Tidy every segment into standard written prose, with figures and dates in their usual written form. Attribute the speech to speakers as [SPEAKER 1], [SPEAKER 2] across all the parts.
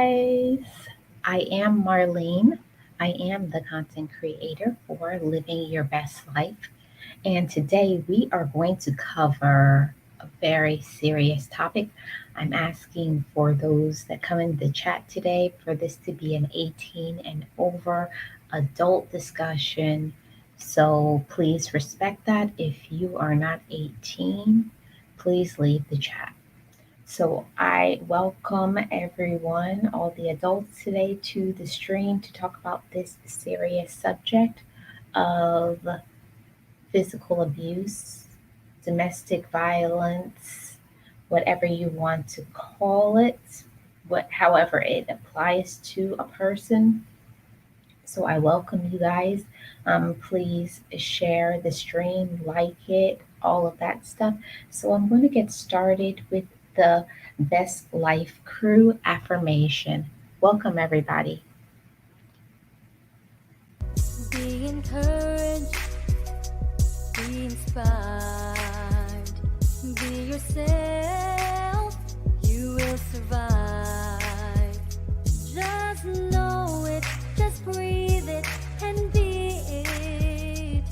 [SPEAKER 1] guys. I am Marlene. I am the content creator for Living Your Best Life. And today we are going to cover a very serious topic. I'm asking for those that come in the chat today for this to be an 18 and over adult discussion. So please respect that. If you are not 18, please leave the chat. So I welcome everyone, all the adults today to the stream to talk about this serious subject of physical abuse, domestic violence, whatever you want to call it, however it applies to a person. So I welcome you guys. Please share the stream, like it, all of that stuff. So I'm going to get started with the Best Life Crew affirmation. Welcome, everybody.
[SPEAKER 2] Be encouraged, be inspired, be yourself, you will survive. Just know it, just breathe it, and be it,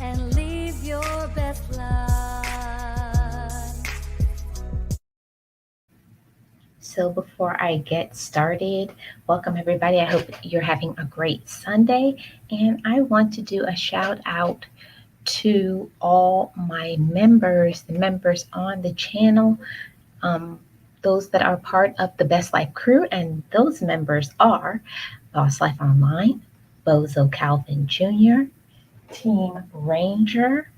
[SPEAKER 2] and live your best life.
[SPEAKER 1] So before I get started, welcome everybody. I hope you're having a great Sunday. And I want to do a shout out to all my members, the members on the channel, um, those that are part of the Best Life crew. And those members are Boss Life Online, Bozo Calvin Jr., Team Ranger,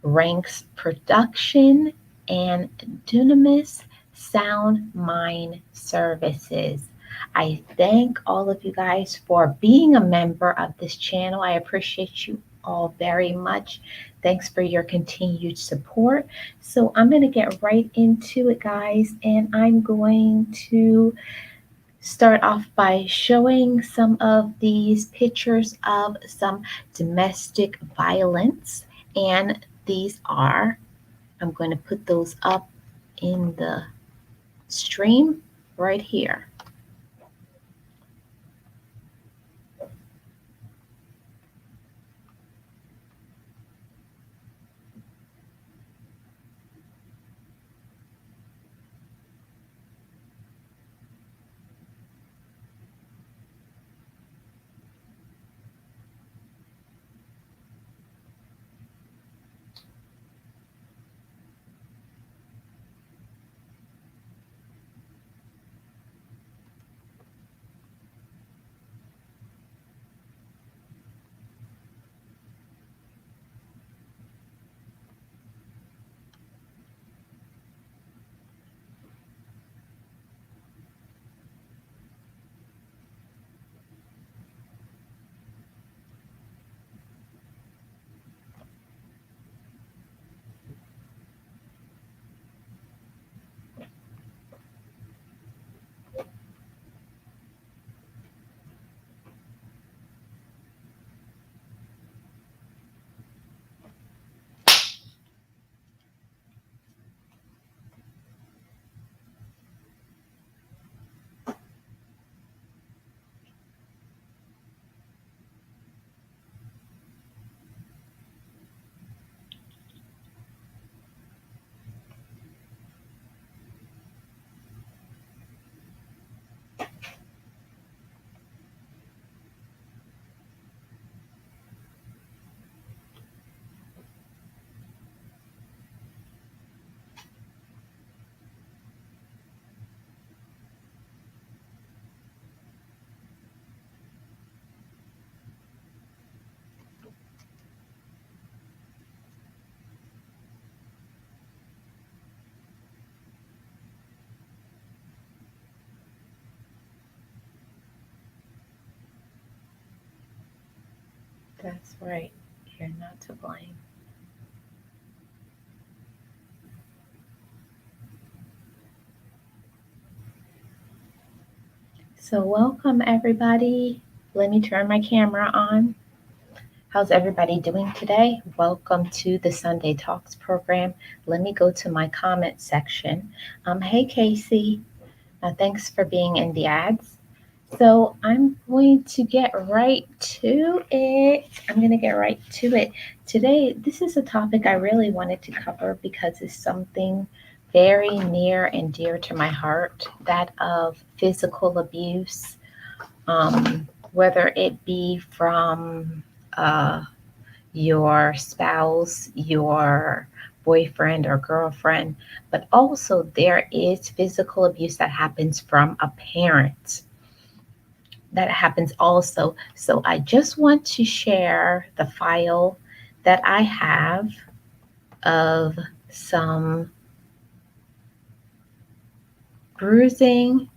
[SPEAKER 1] Ranks Production, and Dunamis Sound Mind Services. I thank all of you guys for being a member of this channel. I appreciate you all very much. Thanks for your continued support. So I'm going to get right into it, guys, and I'm going to start off by showing some of these pictures of some domestic violence. And these are, I'm going to put those up in the stream right here. That's right. You're not to blame. So welcome everybody. Let me turn my camera on. How's everybody doing today? Welcome to the Sunday Talks program. Let me go to my comment section. Hey Casey, Thanks for being in the ads. So I'm going to get right to it. I'm going to get right to it. Today, this is a topic I really wanted to cover because it's something very near and dear to my heart, that of physical abuse, whether it be from your spouse, your boyfriend or girlfriend, but also there is physical abuse that happens from a parent. That happens also. So I just want to share the file that I have of some bruising,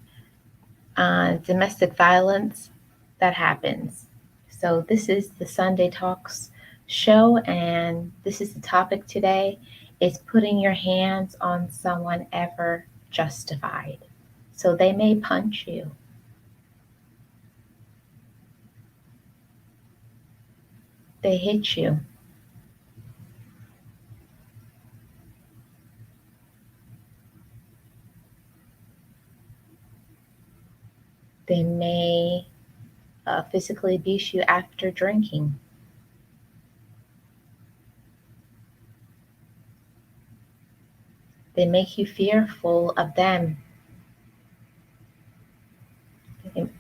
[SPEAKER 1] domestic violence that happens. So this is the Sunday Talks show, and this is the topic today: is putting your hands on someone ever justified? So they may punch you, they hit you, they may physically abuse you after drinking. They make you fearful of them.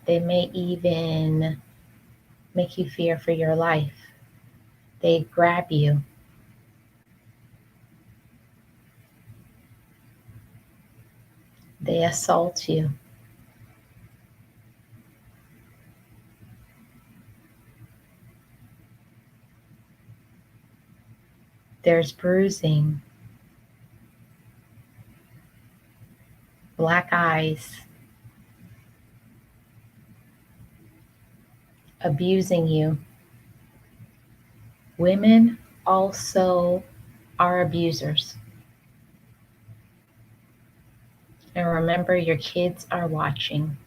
[SPEAKER 1] They may even make you fear for your life. They grab you. They assault you. There's bruising, black eyes, abusing you. Women also are abusers. And remember, your kids are watching.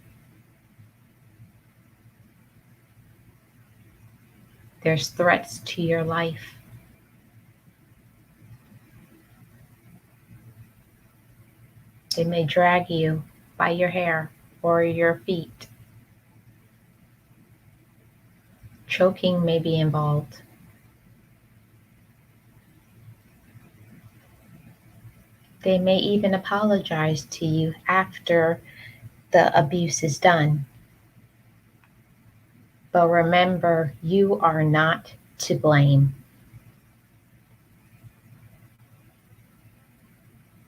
[SPEAKER 1] There's threats to your life. They may drag you by your hair or your feet. Choking may be involved. They may even apologize to you after the abuse is done. But remember, you are not to blame.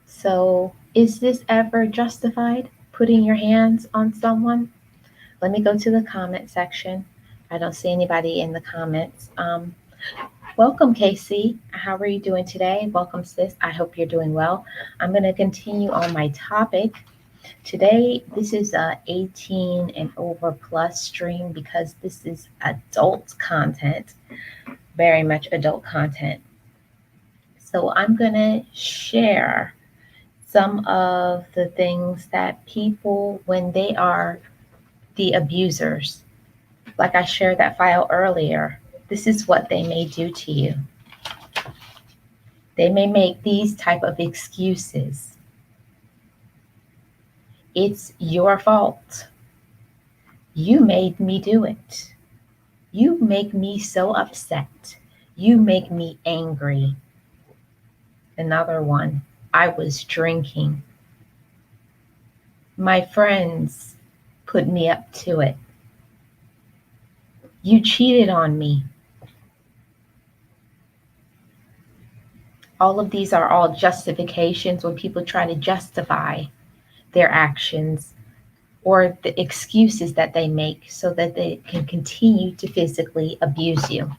[SPEAKER 1] So, is this ever justified, putting your hands on someone? Let me go to the comment section. I don't see anybody in the comments. Welcome, Casey. How are you doing today? Welcome, sis. I hope you're doing well. I'm going to continue on my topic. Today, this is a 18 and over plus stream because this is adult content, very much adult content. So I'm going to share some of the things that people, when they are the abusers, like I shared that file earlier, this is what they may do to you. They may make these type of excuses. It's your fault. You made me do it. You make me so upset. You make me angry. Another one, I was drinking. My friends put me up to it. You cheated on me. All of these are all justifications when people try to justify their actions or the excuses that they make so that they can continue to physically abuse you.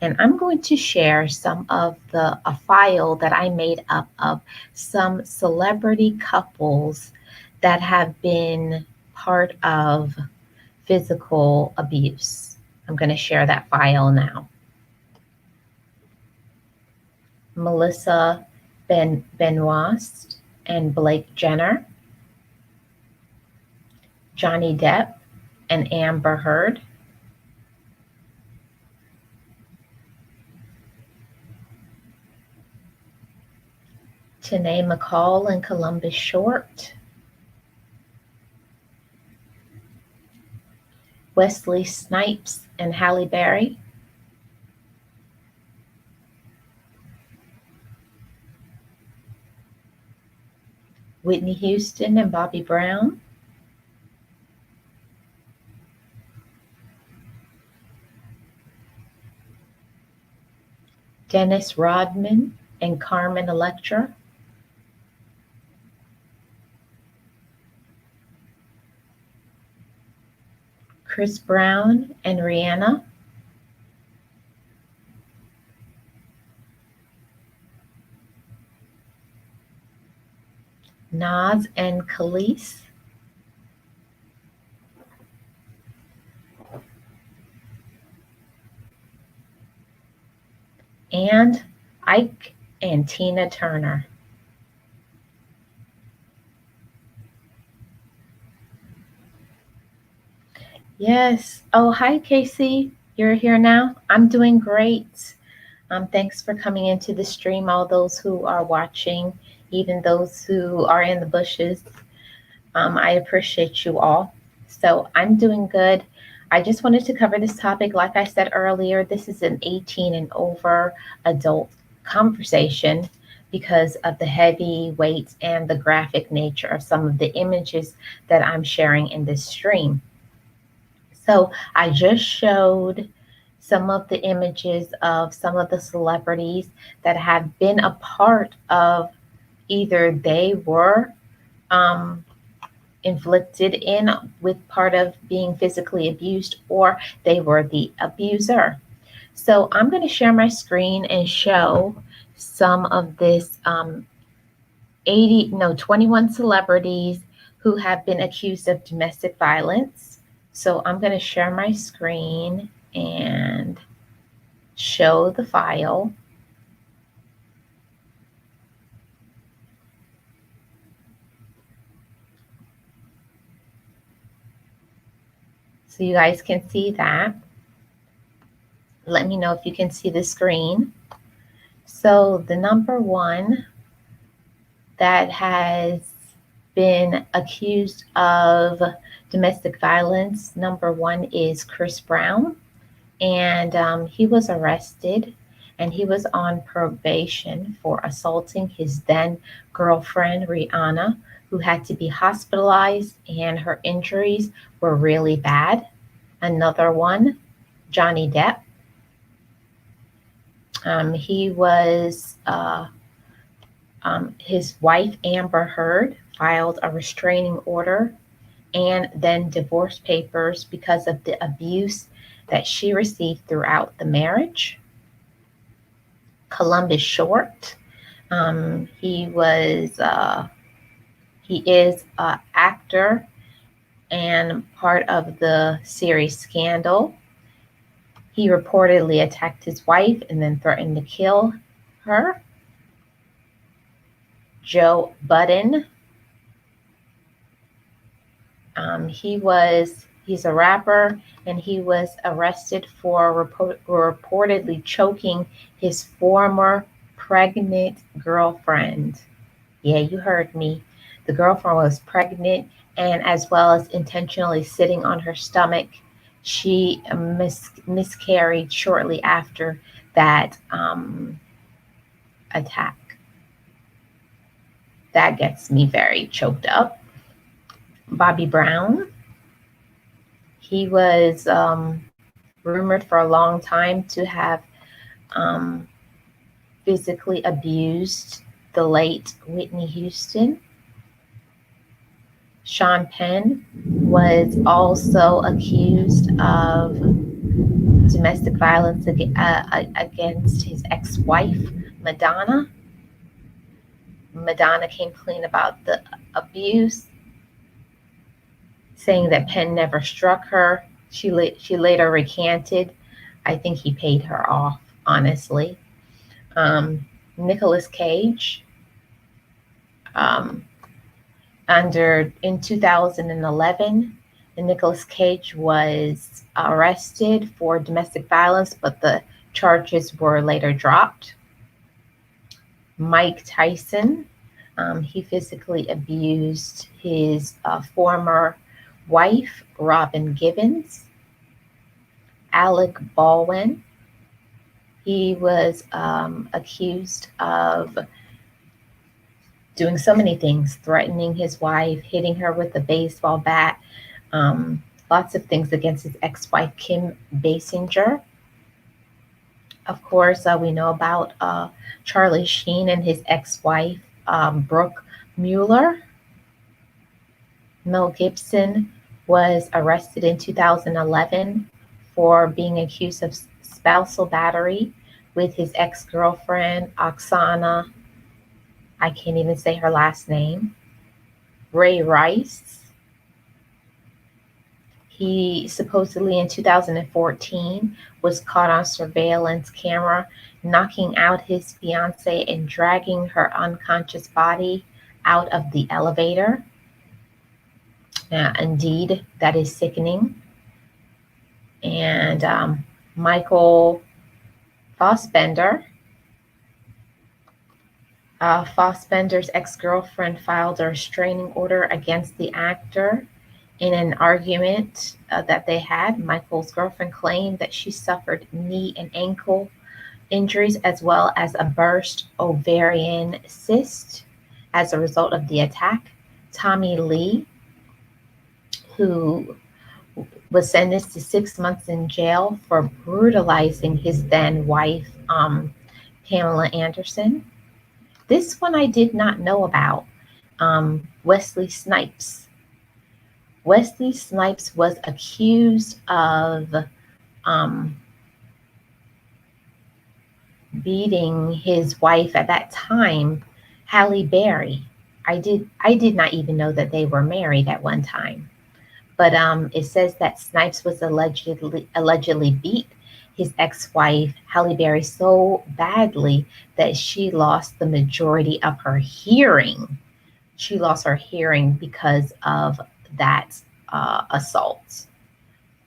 [SPEAKER 1] And I'm going to share some of a file that I made up of some celebrity couples that have been part of physical abuse. I'm going to share that file now. Melissa Benoist and Blake Jenner, Johnny Depp and Amber Heard, Tanae McCall and Columbus Short, Wesley Snipes and Halle Berry, Whitney Houston and Bobby Brown, Dennis Rodman and Carmen Electra, Chris Brown and Rihanna, Nas and Khalees, and Ike and Tina Turner. Yes. Oh, hi, Casey. You're here now? I'm doing great. Thanks for coming into the stream, all those who are watching, even those who are in the bushes. I appreciate you all. So I'm doing good. I just wanted to cover this topic. Like I said earlier, this is an 18 and over adult conversation because of the heavy weight and the graphic nature of some of the images that I'm sharing in this stream. So I just showed some of the images of some of the celebrities that have been a part of either they were um, inflicted in with part of being physically abused or they were the abuser. So I'm going to share my screen and show some of this 21 celebrities who have been accused of domestic violence. So I'm going to share my screen and show the file. So you guys can see that. Let me know if you can see the screen. So the number one that has been accused of domestic violence, number one is Chris Brown. And he was arrested and he was on probation for assaulting his then girlfriend, Rihanna, who had to be hospitalized and her injuries were really bad. Another one, Johnny Depp. His wife, Amber Heard, filed a restraining order and then divorce papers because of the abuse that she received throughout the marriage. Columbus Short, he is an actor and part of the series Scandal. He reportedly attacked his wife and then threatened to kill her. Joe Budden. He's a rapper and he was arrested for reportedly choking his former pregnant girlfriend. Yeah, you heard me. The girlfriend was pregnant and as well as intentionally sitting on her stomach. She miscarried shortly after that attack. That gets me very choked up. Bobby Brown. He was rumored for a long time to have physically abused the late Whitney Houston. Sean Penn was also accused of domestic violence against his ex-wife, Madonna. Madonna came clean about the abuse, saying that Penn never struck her. She later recanted. I think he paid her off, honestly. Nicolas Cage. In 2011, Nicolas Cage was arrested for domestic violence, but the charges were later dropped. Mike Tyson. He physically abused his former wife, Robin Givens. Alec Baldwin. He was accused of doing so many things, threatening his wife, hitting her with a baseball bat, lots of things against his ex-wife, Kim Basinger. Of course, we know about Charlie Sheen and his ex-wife, Brooke Mueller. Mel Gibson was arrested in 2011 for being accused of spousal battery with his ex-girlfriend, Oksana, I can't even say her last name, Ray Rice. He supposedly in 2014 was caught on surveillance camera knocking out his fiancee and dragging her unconscious body out of the elevator. Indeed, that is sickening. And Michael Fassbender, Fassbender's ex-girlfriend filed a restraining order against the actor in an argument that they had. Michael's girlfriend claimed that she suffered knee and ankle injuries as well as a burst ovarian cyst as a result of the attack. Tommy Lee, who was sentenced to 6 months in jail for brutalizing his then wife, Pamela Anderson. This one I did not know about. Wesley Snipes. Wesley Snipes was accused of beating his wife at that time, Halle Berry. I did not even know that they were married at one time. But it says that Snipes was allegedly beat his ex-wife, Halle Berry, so badly that she lost the majority of her hearing. She lost her hearing because of that assault.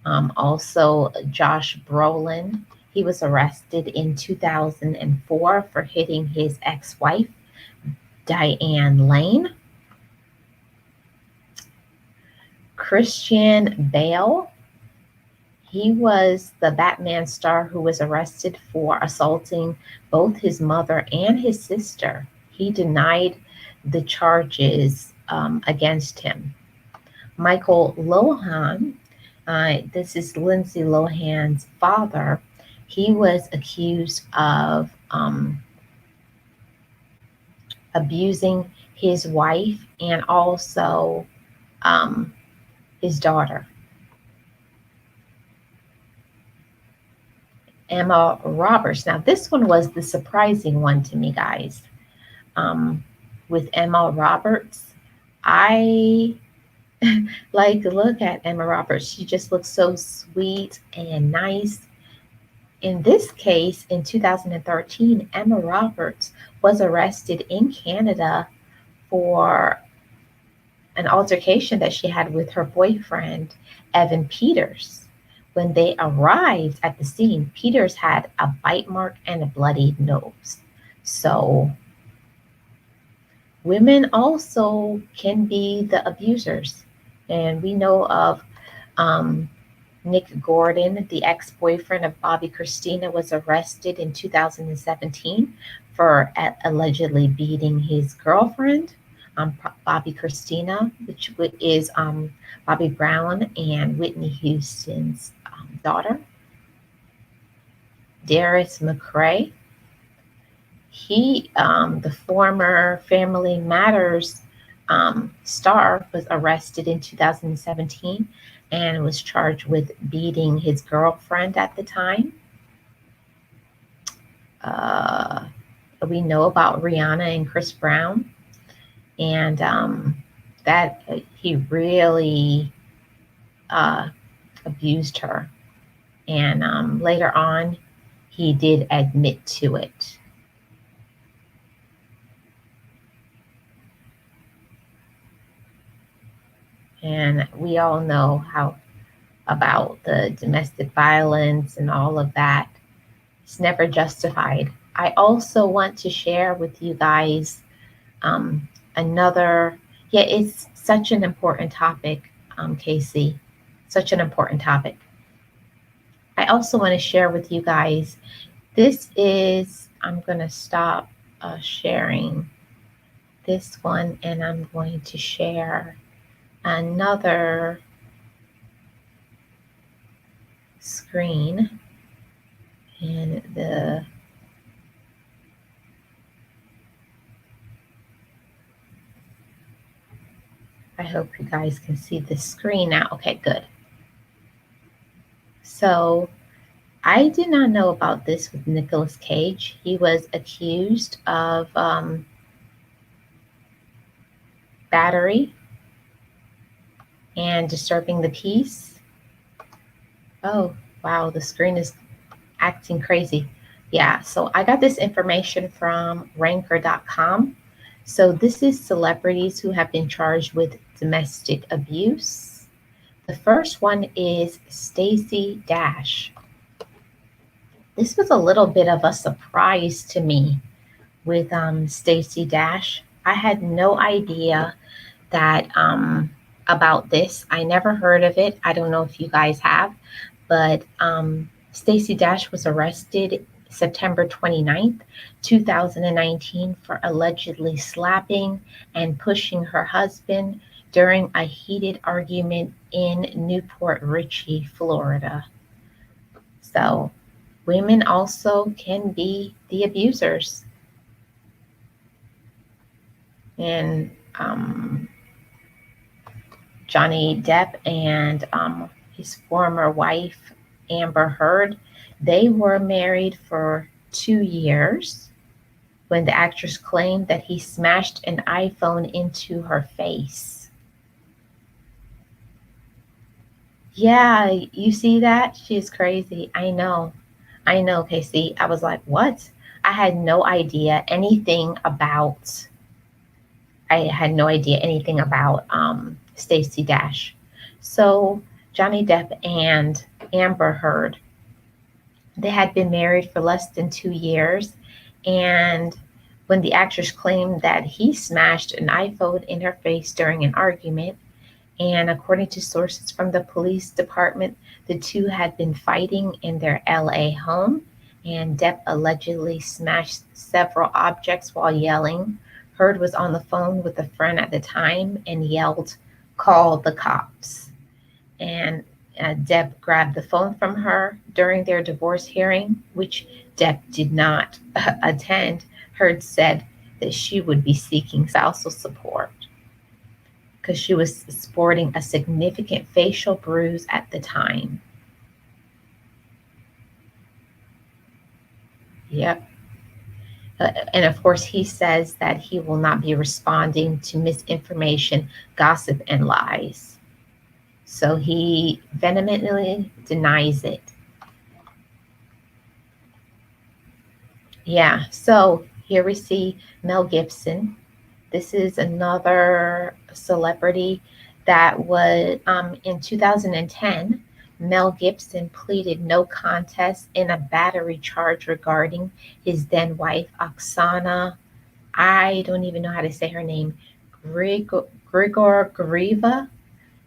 [SPEAKER 1] Also, Josh Brolin, he was arrested in 2004 for hitting his ex-wife, Diane Lane. Christian Bale, he was the Batman star who was arrested for assaulting both his mother and his sister. He denied the charges against him. Michael Lohan, this is Lindsay Lohan's father, he was accused of abusing his wife and also his daughter. Emma Roberts. Now, this one was the surprising one to me, guys. With Emma Roberts, I look at Emma Roberts. She just looks so sweet and nice. In this case, in 2013, Emma Roberts was arrested in Canada for an altercation that she had with her boyfriend, Evan Peters. When they arrived at the scene, Peters had a bite mark and a bloody nose. So women also can be the abusers. And we know of Nick Gordon, the ex-boyfriend of Bobby Christina, was arrested in 2017 for allegedly beating his girlfriend, Bobby Christina, which is Bobby Brown and Whitney Houston's daughter. Darius McRae, he, the former Family Matters star, was arrested in 2017 and was charged with beating his girlfriend at the time. We know about Rihanna and Chris Brown, and that he really abused her. And later on, he did admit to it. And we all know how about the domestic violence and all of that. It's never justified. I also want to share with you guys it's such an important topic, Casey, such an important topic. I also want to share with you guys. This is, I'm going to stop sharing this one and I'm going to share another screen. And I hope you guys can see the screen now. Okay, good. So I did not know about this with Nicolas Cage. He was accused of battery and disturbing the peace. Oh, wow, the screen is acting crazy. Yeah, so I got this information from ranker.com. So this is celebrities who have been charged with domestic abuse. The first one is Stacey Dash. This was a little bit of a surprise to me with Stacey Dash. I had no idea that about this. I never heard of it. I don't know if you guys have, but Stacey Dash was arrested September 29th, 2019 for allegedly slapping and pushing her husband during a heated argument in Newport Richey, Florida. So women also can be the abusers. And Johnny Depp and his former wife, Amber Heard, they were married for 2 years when the actress claimed that he smashed an iPhone into her face. Yeah, you see that? She's crazy. I know. Casey. I was like, what? I had no idea anything about Stacey Dash. So Johnny Depp and Amber Heard, they had been married for less than 2 years, and when the actress claimed that he smashed an iPhone in her face during an argument, and according to sources from the police department, the two had been fighting in their LA home, and Depp allegedly smashed several objects while yelling. Heard was on the phone with a friend at the time and yelled, "Call the cops." And Depp grabbed the phone from her during their divorce hearing, which Depp did not attend. Heard said that she would be seeking spousal support because she was sporting a significant facial bruise at the time. Yep. And of course, he says that he will not be responding to misinformation, gossip, and lies. So he vehemently denies it. Yeah, so here we see Mel Gibson. This is another celebrity that was in 2010. Mel Gibson pleaded no contest in a battery charge regarding his then wife, Oksana. I don't even know how to say her name, Grigorieva.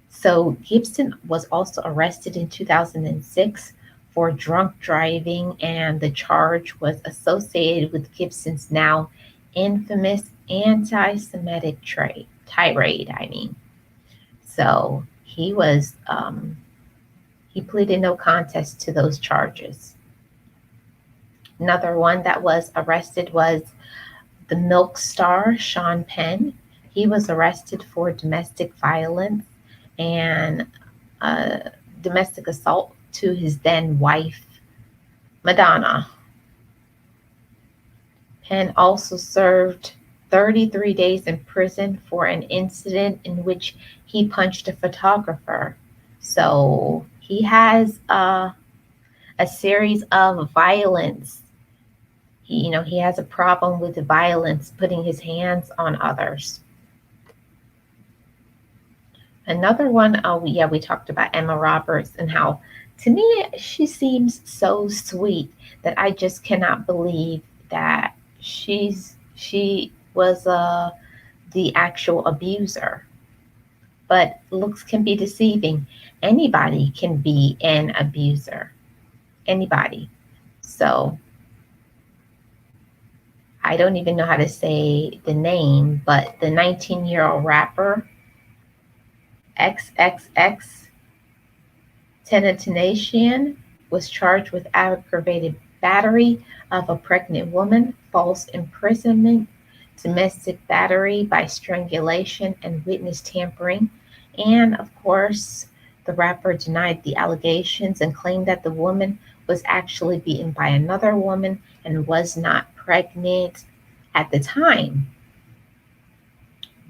[SPEAKER 1] So Gibson was also arrested in 2006 for drunk driving, and the charge was associated with Gibson's now infamous anti-Semitic tirade. So he pleaded no contest to those charges. Another one that was arrested was the Milk star Sean Penn. He was arrested for domestic violence and domestic assault to his then wife, Madonna. Penn also served 33 days in prison for an incident in which he punched a photographer. So he has a series of violence. He has a problem with the violence, putting his hands on others. Another one, we talked about Emma Roberts and how, to me, she seems so sweet that I just cannot believe that she was the actual abuser. But looks can be deceiving. Anybody can be an abuser. anybody. So I don't even know how to say the name, but the 19-year-old rapper XXX Tentacion was charged with aggravated battery of a pregnant woman, false imprisonment, domestic battery by strangulation, and witness tampering. And of course, the rapper denied the allegations and claimed that the woman was actually beaten by another woman and was not pregnant at the time.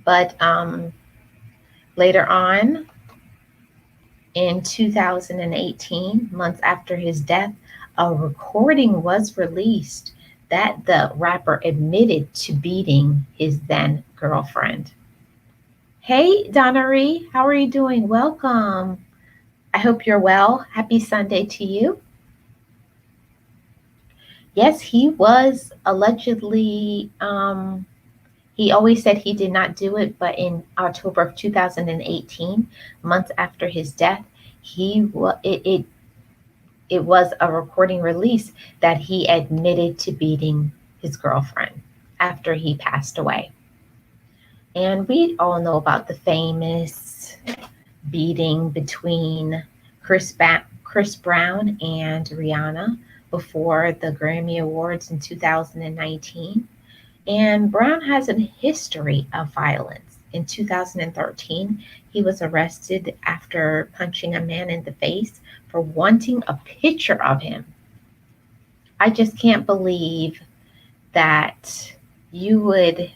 [SPEAKER 1] But later on, in 2018, months after his death, a recording was released that the rapper admitted to beating his then girlfriend. Hey, Donnery, how are you doing? Welcome. I hope you're well. Happy Sunday to you. Yes, he was allegedly, he always said he did not do it, but in October of 2018, months after his death, it was a recording release that he admitted to beating his girlfriend after he passed away. And we all know about the famous beating between Chris Brown and Rihanna before the Grammy Awards in 2019. And Brown has a history of violence. In 2013, he was arrested after punching a man in the face for wanting a picture of him. I just can't believe that you would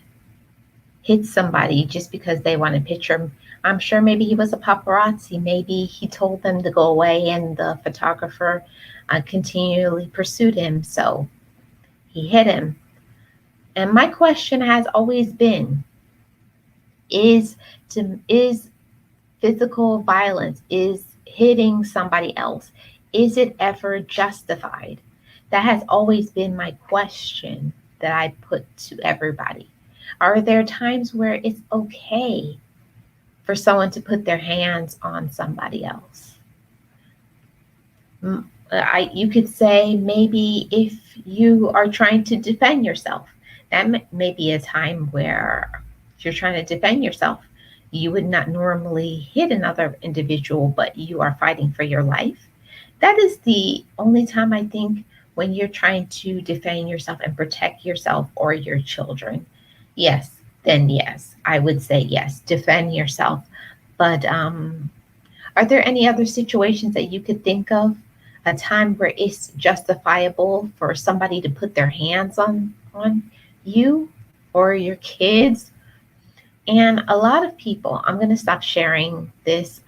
[SPEAKER 1] hit somebody just because they want a picture. I'm sure maybe he was a paparazzi. Maybe he told them to go away and the photographer continually pursued him. So he hit him. And my question has always been, is physical violence, is hitting somebody else, is it ever justified? That has always been my question that I put to everybody. Are there times where it's okay for someone to put their hands on somebody else? You could say maybe if you are trying to defend yourself, that may be a time where you're trying to defend yourself. You would not normally hit another individual, but you are fighting for your life. That is the only time I think when you're trying to defend yourself and protect yourself or your children. Yes, then yes, I would say yes, defend yourself. But are there any other situations that you could think of? A time where it's justifiable for somebody to put their hands on you or your kids? And a lot of people, I'm going to stop sharing this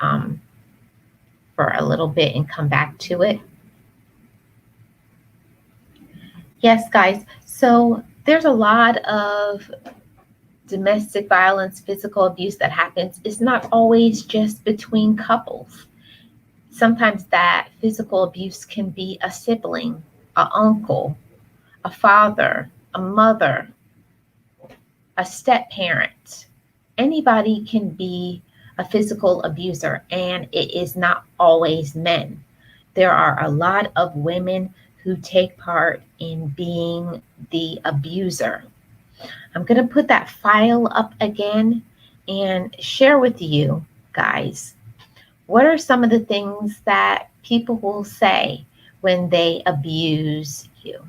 [SPEAKER 1] for a little bit and come back to it. Yes, guys. So there's a lot of domestic violence, physical abuse that happens. It's not always just between couples. Sometimes that physical abuse can be a sibling, an uncle, a father, a mother, a step parent. Anybody can be a physical abuser, and it is not always men. There are a lot of women who take part in being the abuser. I'm going to put that file up again and share with you guys. What are some of the things that people will say when they abuse you?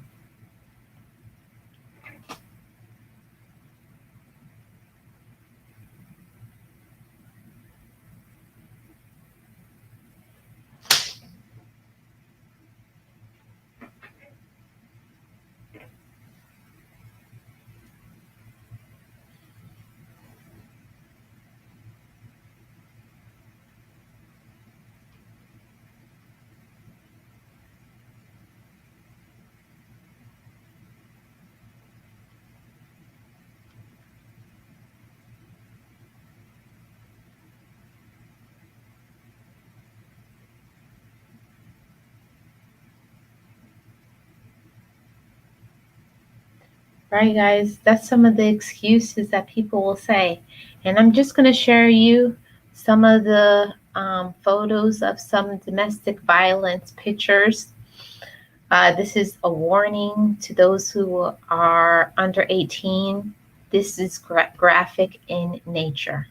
[SPEAKER 1] Right, guys, that's some of the excuses that people will say. And I'm just going to share you some of the photos of some domestic violence pictures. This is a warning to those who are under 18. This is graphic in nature.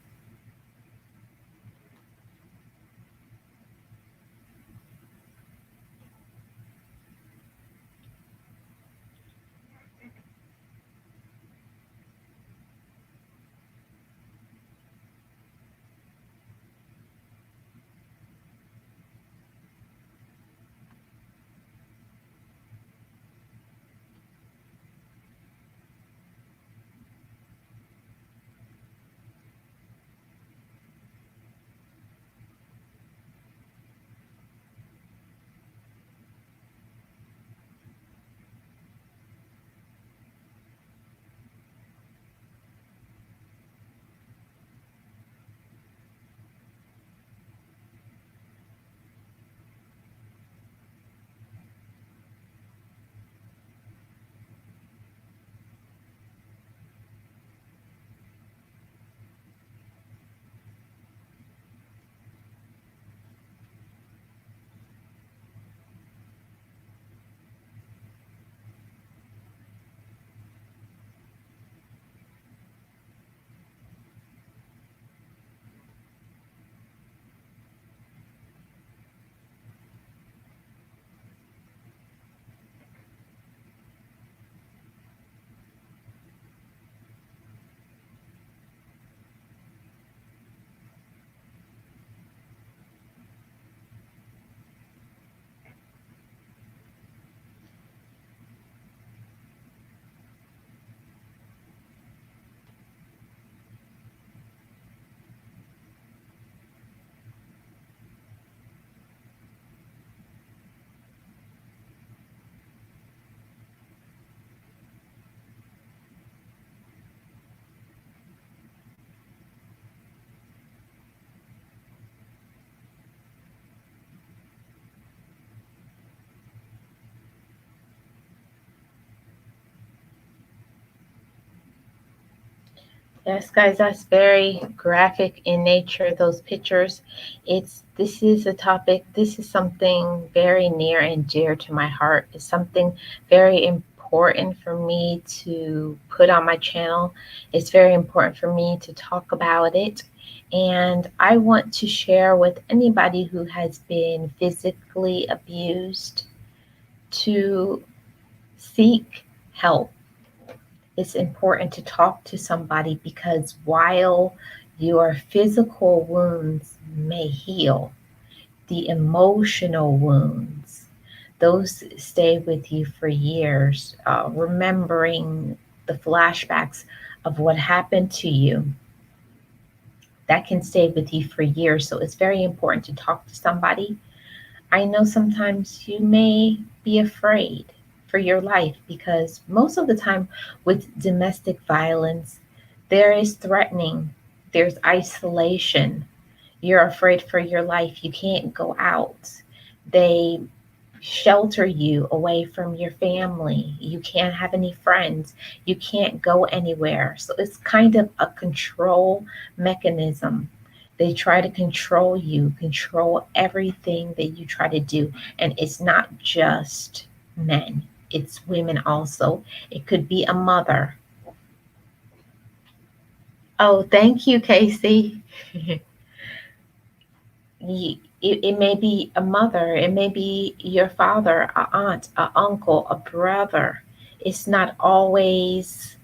[SPEAKER 1] Yes, guys, that's very graphic in nature, those pictures. This is a topic, this is something very near and dear to my heart. It's something very important for me to put on my channel. It's very important for me to talk about it. And I want to share with anybody who has been physically abused to seek help. It's important to talk to somebody because while your physical wounds may heal, the emotional wounds, those stay with you for years. Remembering the flashbacks of what happened to you, that can stay with you for years. So it's very important to talk to somebody. I know sometimes you may be afraid for your life because most of the time with domestic violence, there is threatening, there's isolation. You're afraid for your life. You can't go out. They shelter you away from your family. You can't have any friends. You can't go anywhere. So it's kind of a control mechanism. They try to control you, control everything that you try to do. And it's not just men, it's women also. It could be a mother. Oh, thank you, Casey. It may be a mother, it may be your father, a aunt, a uncle, a brother. It's not always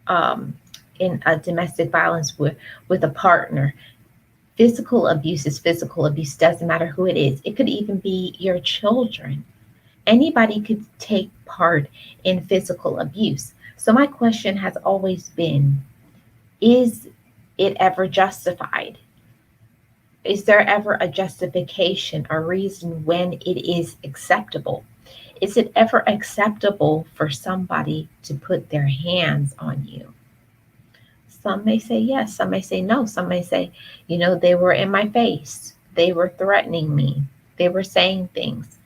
[SPEAKER 1] um, in a domestic violence with a partner. Physical abuse is physical abuse, doesn't matter who it is. It could even be your children. Anybody could take part in physical abuse. So, my question has always been, is it ever justified? Is there ever a justification or reason when it is acceptable? Is it ever acceptable for somebody to put their hands on you? Some may say yes, some may say no, some may say, they were in my face, they were threatening me, they were saying things.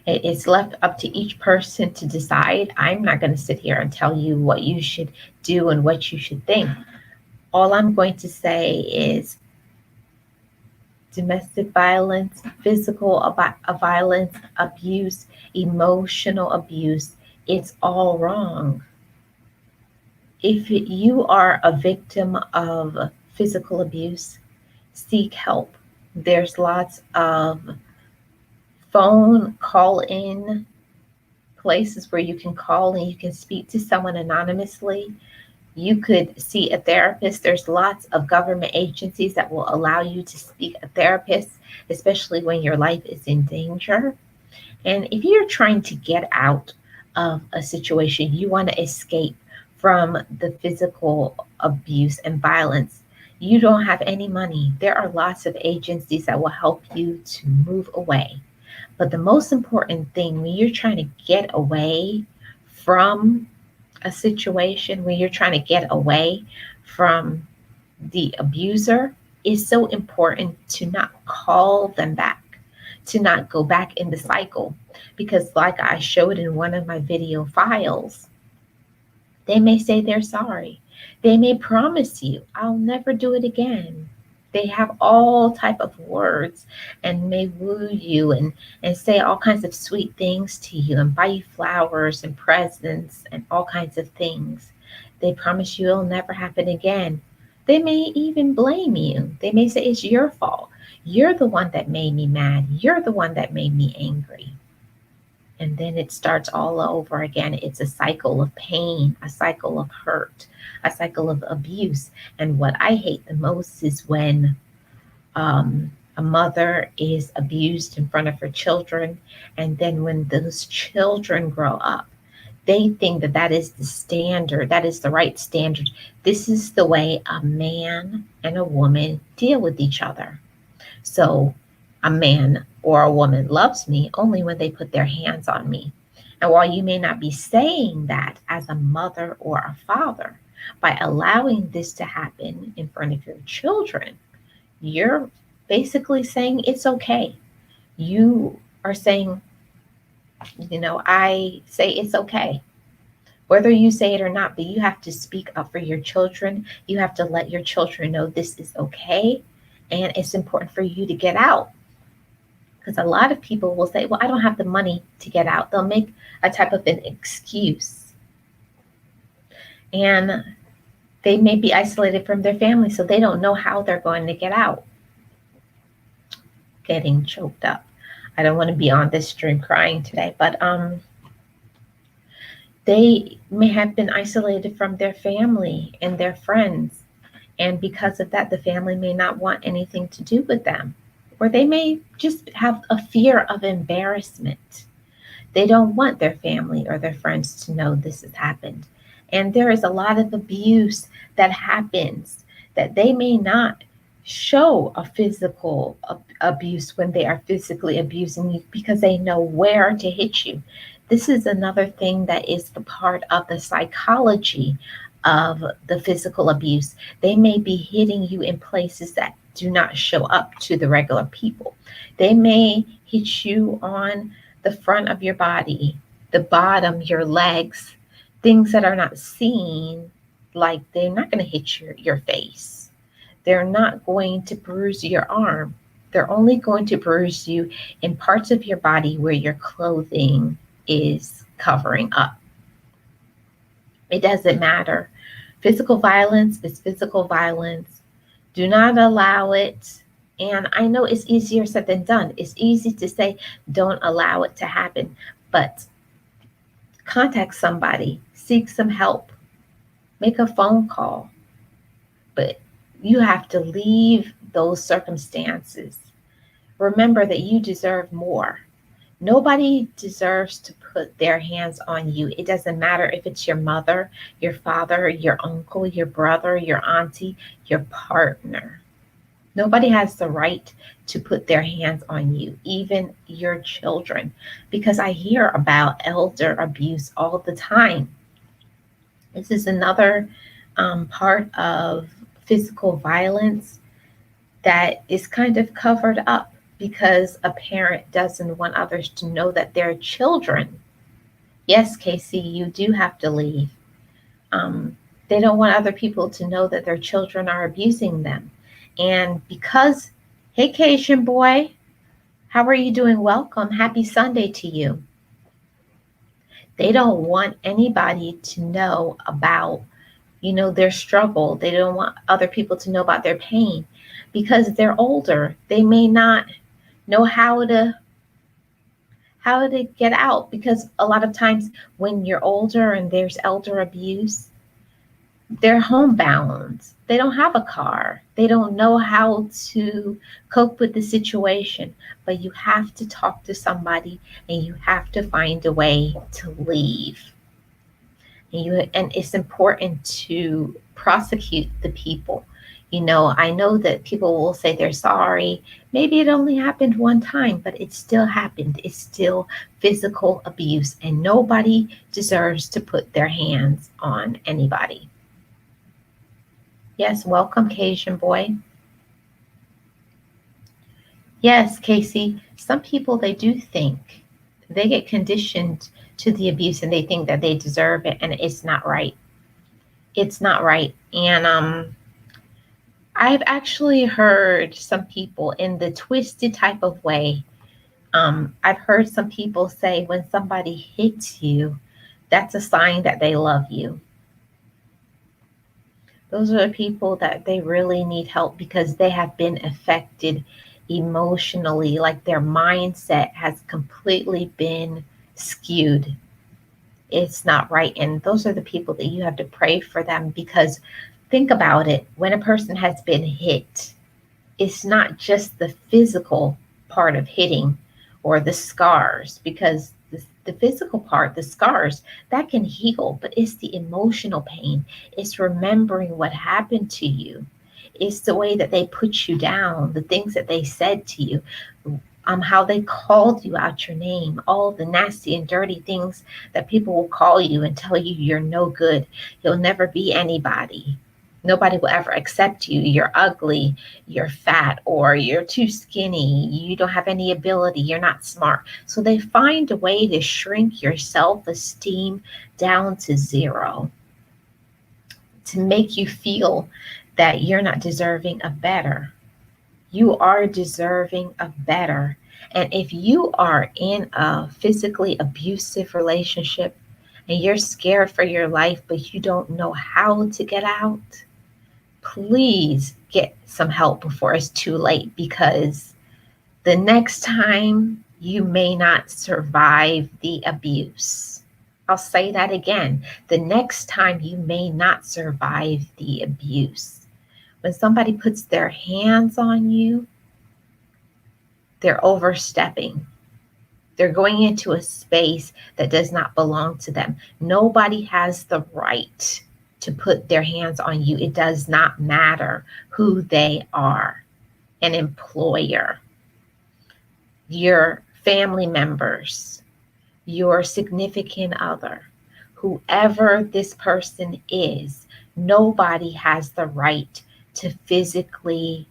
[SPEAKER 1] It's left up to each person to decide. I'm not going to sit here and tell you what you should do and what you should think. All I'm going to say is domestic violence, physical violence, abuse, emotional abuse. It's all wrong. If you are a victim of physical abuse, seek help. There's lots of phone call in places where you can call and you can speak to someone anonymously. You could see a therapist. There's lots of government agencies that will allow you to speak a therapist, especially when your life is in danger. And if you're trying to get out of a situation, you want to escape from the physical abuse and violence, you don't have any money. There are lots of agencies that will help you to move away. But the most important thing when you're trying to get away from a situation, when you're trying to get away from the abuser, is so important to not call them back, to not go back in the cycle. Because, like I showed in one of my video files, they may say they're sorry. They may promise you, I'll never do it again. They have all type of words and may woo you and say all kinds of sweet things to you and buy you flowers and presents and all kinds of things. They promise you it'll never happen again. They may even blame you. They may say it's your fault. You're the one that made me mad. You're the one that made me angry. And then it starts all over again. It's a cycle of pain, a cycle of hurt, a cycle of abuse. And what I hate the most is when a mother is abused in front of her children. And then when those children grow up, they think that that is the standard, that is the right standard. This is the way a man and a woman deal with each other. So a man or a woman loves me only when they put their hands on me. And while you may not be saying that as a mother or a father, by allowing this to happen in front of your children, you're basically saying it's okay. You are saying, I say it's okay. Whether you say it or not, but you have to speak up for your children. You have to let your children know this is okay. And it's important for you to get out. Because a lot of people will say, well, I don't have the money to get out. They'll make a type of an excuse. And they may be isolated from their family, so they don't know how they're going to get out. Getting choked up. I don't want to be on this stream crying today, but they may have been isolated from their family and their friends. And because of that, the family may not want anything to do with them. Or they may just have a fear of embarrassment. They don't want their family or their friends to know this has happened. And there is a lot of abuse that happens that they may not show a physical abuse when they are physically abusing you because they know where to hit you. This is another thing that is the part of the psychology of the physical abuse. They may be hitting you in places that do not show up to the regular people. They may hit you on the front of your body, the bottom, your legs, things that are not seen, like they're not going to hit your face. They're not going to bruise your arm. They're only going to bruise you in parts of your body where your clothing is covering up. It doesn't matter. Physical violence is physical violence. Do not allow it. And I know it's easier said than done. It's easy to say, don't allow it to happen. But contact somebody, seek some help, make a phone call. But you have to leave those circumstances. Remember that you deserve more. Nobody deserves to put their hands on you. It doesn't matter if it's your mother, your father, your uncle, your brother, your auntie, your partner. Nobody has the right to put their hands on you, even your children, because I hear about elder abuse all the time. This is another part of physical violence that is kind of covered up because a parent doesn't want others to know that their children, yes, Casey, you do have to leave. They don't want other people to know that their children are abusing them. And because Hey, Cajun boy. How are you doing? Welcome. Happy Sunday to you. They don't want anybody to know about, their struggle. They don't want other people to know about their pain because they're older. They may not know how to get out because a lot of times when you're older and there's elder abuse, they're homebound. They don't have a car. They don't know how to cope with the situation. But you have to talk to somebody and you have to find a way to leave. And it's important to prosecute the people. I know that people will say they're sorry. Maybe it only happened one time, but it still happened. It's still physical abuse, and nobody deserves to put their hands on anybody. Yes, welcome, Cajun boy. Yes, Casey, some people they do think they get conditioned to the abuse and they think that they deserve it, and it's not right. It's not right. And I've actually heard some people in the twisted type of way. I've heard some people say when somebody hits you, that's a sign that they love you. Those are the people that they really need help because they have been affected emotionally, like their mindset has completely been skewed. It's not right. And those are the people that you have to pray for them because think about it, when a person has been hit, it's not just the physical part of hitting or the scars, because the physical part, the scars, that can heal, but it's the emotional pain. It's remembering what happened to you. It's the way that they put you down, the things that they said to you, how they called you out your name, all the nasty and dirty things that people will call you and tell you you're no good. You'll never be anybody. Nobody will ever accept you. You're ugly, you're fat, or you're too skinny. You don't have any ability. You're not smart. So they find a way to shrink your self esteem down to zero to make you feel that you're not deserving of better. You are deserving of better. And if you are in a physically abusive relationship and you're scared for your life, but you don't know how to get out, please get some help before it's too late because the next time you may not survive the abuse. I'll say that again. The next time you may not survive the abuse. When somebody puts their hands on you, they're overstepping. They're going into a space that does not belong to them. Nobody has the right to put their hands on you. It does not matter who they are. An employer, your family members, your significant other, whoever this person is, nobody has the right to physically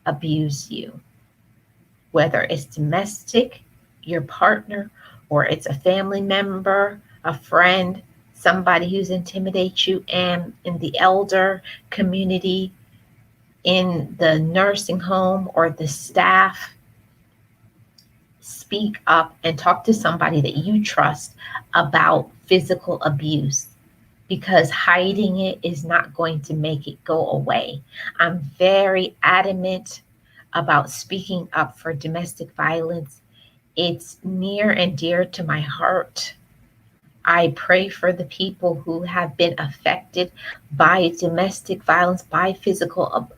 [SPEAKER 1] abuse you. Whether it's domestic, your partner, or it's a family member, a friend, somebody who's intimidates you, and in the elder community, in the nursing home, or the staff, speak up and talk to somebody that you trust about physical abuse because hiding it is not going to make it go away. I'm very adamant about speaking up for domestic violence. It's near and dear to my heart. I pray for the people who have been affected by domestic violence, by physical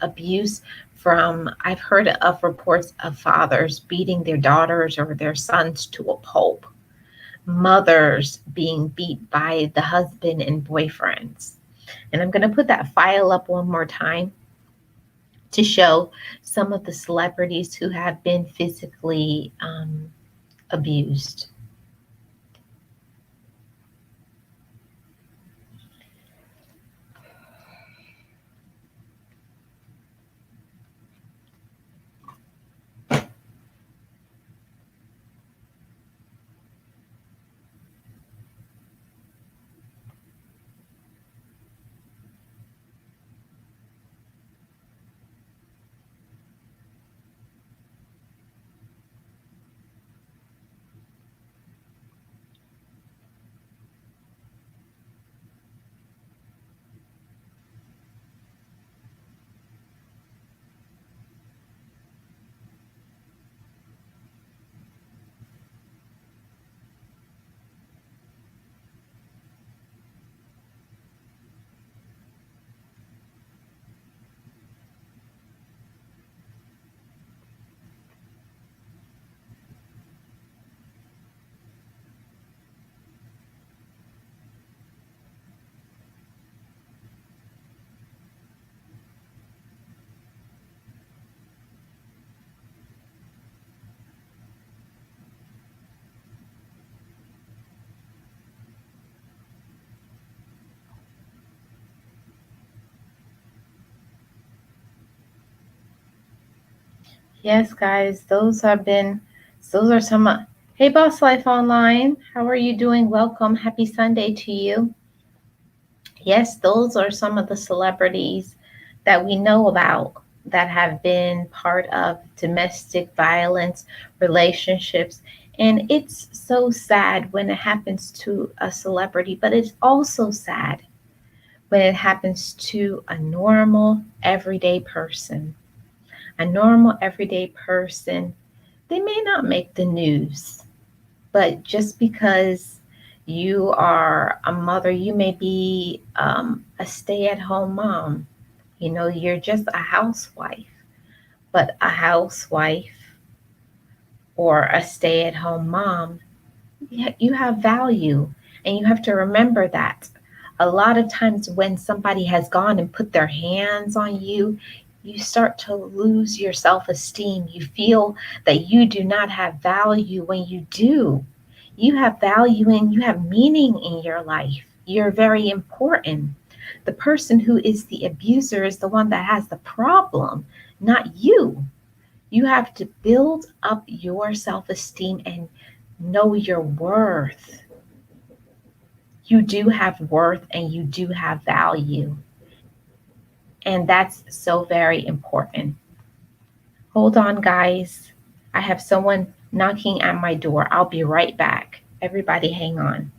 [SPEAKER 1] abuse. I've heard of reports of fathers beating their daughters or their sons to a pulp, mothers being beat by the husband and boyfriends. And I'm going to put that file up one more time to show some of the celebrities who have been physically abused. Yes, guys, those are some. Hey, Boss Life Online, how are you doing? Welcome. Happy Sunday to you. Yes, those are some of the celebrities that we know about that have been part of domestic violence relationships. And it's so sad when it happens to a celebrity, but it's also sad when it happens to a normal, everyday person. A normal, everyday person, they may not make the news, but just because you are a mother, you may be a stay at home mom. You know, you're just a housewife, but a housewife or a stay at home mom, you have value. And you have to remember that. A lot of times when somebody has gone and put their hands on you, you start to lose your self esteem. You feel that you do not have value when you do. You have value and you have meaning in your life. You're very important. The person who is the abuser is the one that has the problem, not you. You have to build up your self esteem and know your worth. You do have worth and you do have value. And that's so very important. Hold on, guys. I have someone knocking at my door. I'll be right back. Everybody, hang on.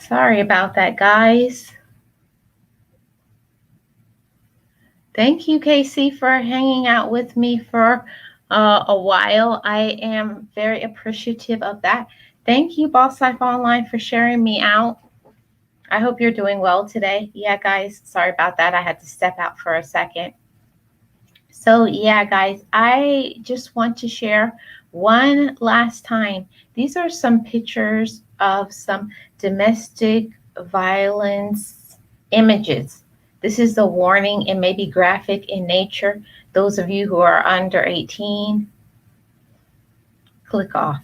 [SPEAKER 1] Sorry about that, guys. Thank you, Casey, for hanging out with me for a while. I am very appreciative of that. Thank you, Boss Life Online, for sharing me out. I hope you're doing well today. Yeah, guys, sorry about that. I had to step out for a second. So, yeah, guys, I just want to share one last time. These are some pictures of some domestic violence images. This is the warning. It may be graphic in nature. Those of you who are under 18, click off.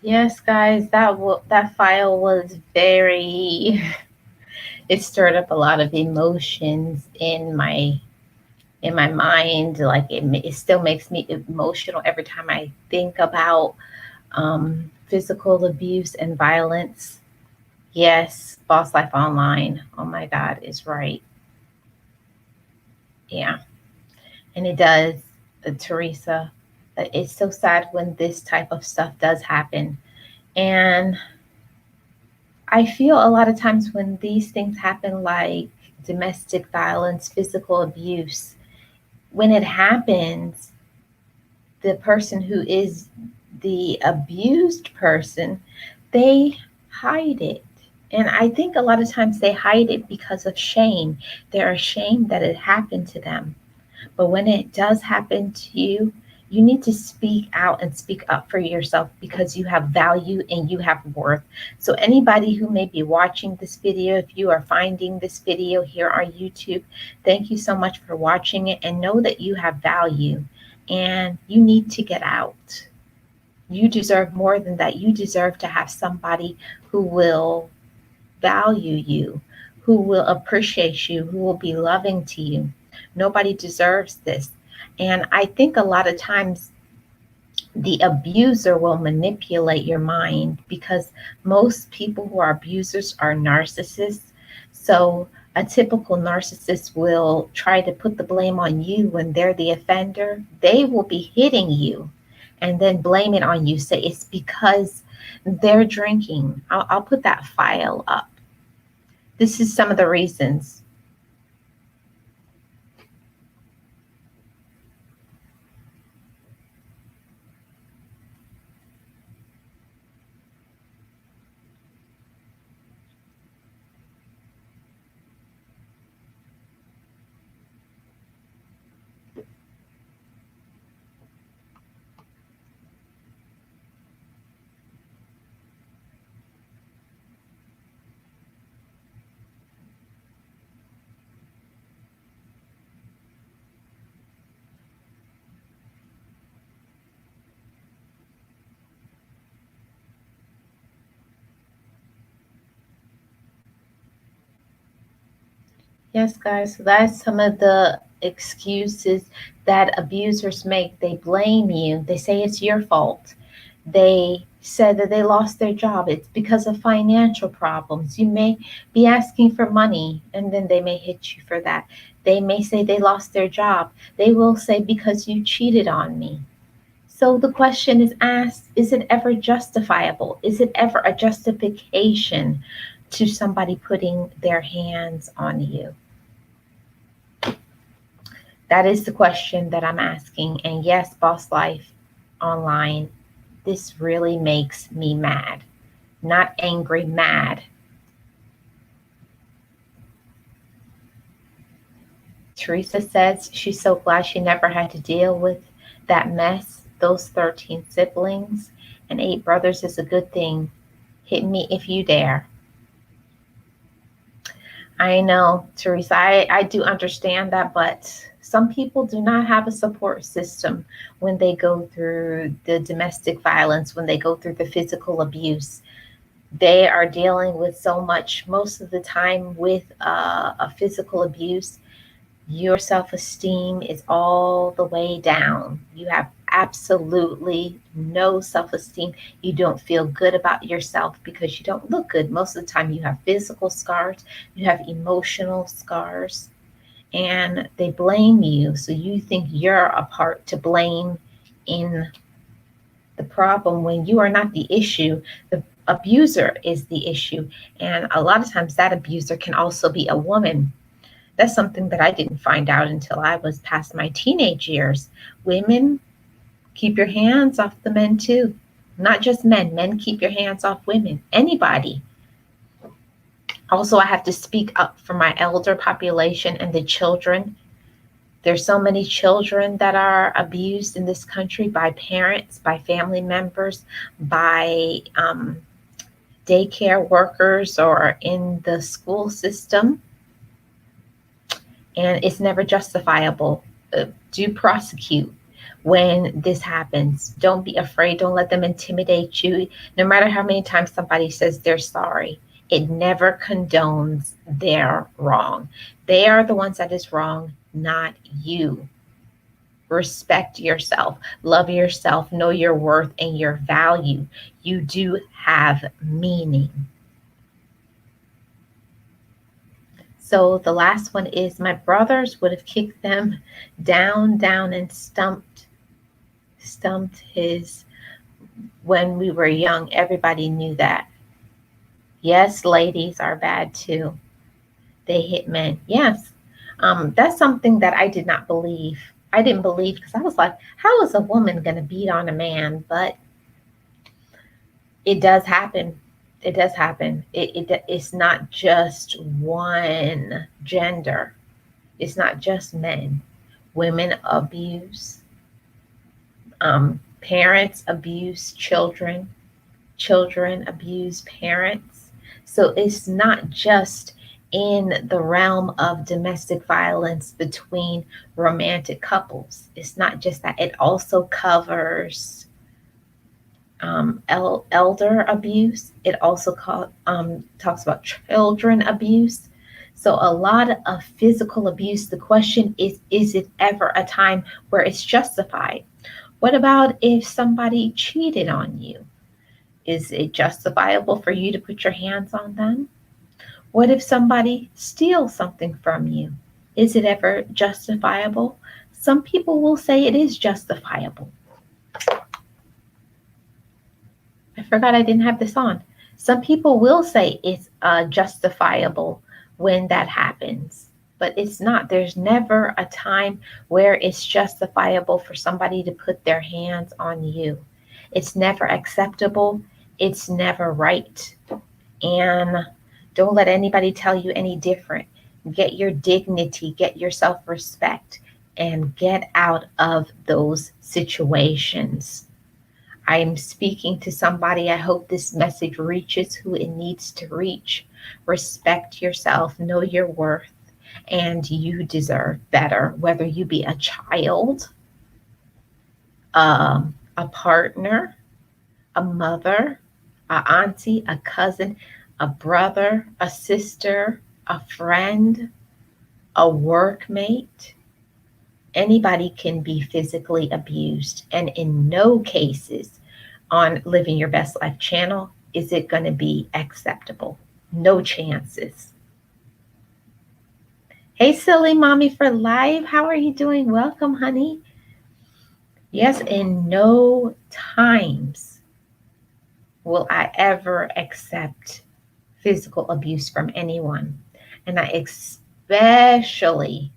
[SPEAKER 1] Yes, guys, that file was very. It stirred up a lot of emotions in my mind. Like it still makes me emotional every time I think about physical abuse and violence. Yes, Boss Life Online. Oh my God, is right. Yeah, and it does, Teresa. It's so sad when this type of stuff does happen, and I feel a lot of times when these things happen, like domestic violence, physical abuse, when it happens, the person who is the abused person, they hide it. And I think a lot of times they hide it because of shame. They're ashamed that it happened to them. But when it does happen to you, you need to speak out and speak up for yourself because you have value and you have worth. So, anybody who may be watching this video, if you are finding this video here on YouTube, thank you so much for watching it and know that you have value and you need to get out. You deserve more than that. You deserve to have somebody who will value you, who will appreciate you, who will be loving to you. Nobody deserves this. And I think a lot of times the abuser will manipulate your mind because most people who are abusers are narcissists. So a typical narcissist will try to put the blame on you when they're the offender. They will be hitting you and then blame it on you. Say it's because they're drinking. I'll put that file up. This is some of the reasons. Yes, guys, so that's some of the excuses that abusers make. They blame you, they say it's your fault. They said that they lost their job. It's because of financial problems. You may be asking for money and then they may hit you for that. They may say they lost their job. They will say because you cheated on me. So the question is asked, is it ever justifiable? Is it ever a justification to somebody putting their hands on you? That is the question that I'm asking. And yes, Boss Life Online, this really makes me mad. Not angry, mad. Teresa says she's so glad she never had to deal with that mess. Those 13 siblings and 8 brothers is a good thing. Hit me if you dare. I know, Teresa, I do understand that, but some people do not have a support system when they go through the domestic violence, when they go through the physical abuse. They are dealing with so much most of the time with a physical abuse. Your self esteem is all the way down. You have absolutely no self esteem. You don't feel good about yourself because you don't look good. Most of the time, you have physical scars, you have emotional scars, and they blame you. So you think you're a part to blame in the problem when you are not the issue. The abuser is the issue. And a lot of times, that abuser can also be a woman. That's something that I didn't find out until I was past my teenage years. Women, keep your hands off the men too. Not just men. Men, keep your hands off women. Anybody. Also, I have to speak up for my elder population and the children. There's so many children that are abused in this country by parents, by family members, by daycare workers, or in the school system. And it's never justifiable. Do prosecute. when this happens. Don't be afraid. Don't let them intimidate you. No matter how many times somebody says they're sorry, it never condones their wrong. They are the ones that is wrong, not you. Respect yourself, love yourself, know your worth and your value. You do have meaning. So the last one is my brothers would have kicked them down and stumped his when we were young. Everybody knew that. Yes, ladies are bad too. They hit men. Yes. That's something that I did not believe. I didn't believe because I was like, how is a woman going to beat on a man? But it does happen. It does happen. It's not just one gender. It's not just men. Women abuse. Parents abuse children. Children abuse parents. So it's not just in the realm of domestic violence between romantic couples. It's not just that. It also covers elder abuse. It also talks about children abuse. So a lot of physical abuse. The question is it ever a time where it's justified? What about if somebody cheated on you? Is it justifiable for you to put your hands on them? What if somebody steals something from you? Is it ever justifiable? Some people will say it is justifiable. I forgot I didn't have this on. Some people will say it's justifiable when that happens, but it's not. There's never a time where it's justifiable for somebody to put their hands on you. It's never acceptable. It's never right. And don't let anybody tell you any different. Get your dignity, get your self-respect, and get out of those situations. I'm speaking to somebody. I hope this message reaches who it needs to reach. Respect yourself, know your worth, and you deserve better, whether you be a child, a partner, a mother, a auntie, a cousin, a brother, a sister, a friend, a workmate. Anybody can be physically abused. And in no cases on Living Your Best Life channel is it going to be acceptable. No chances. Hey, Silly Mommy for Life. How are you doing? Welcome, honey. Yes, in no times will I ever accept physical abuse from anyone. And I especially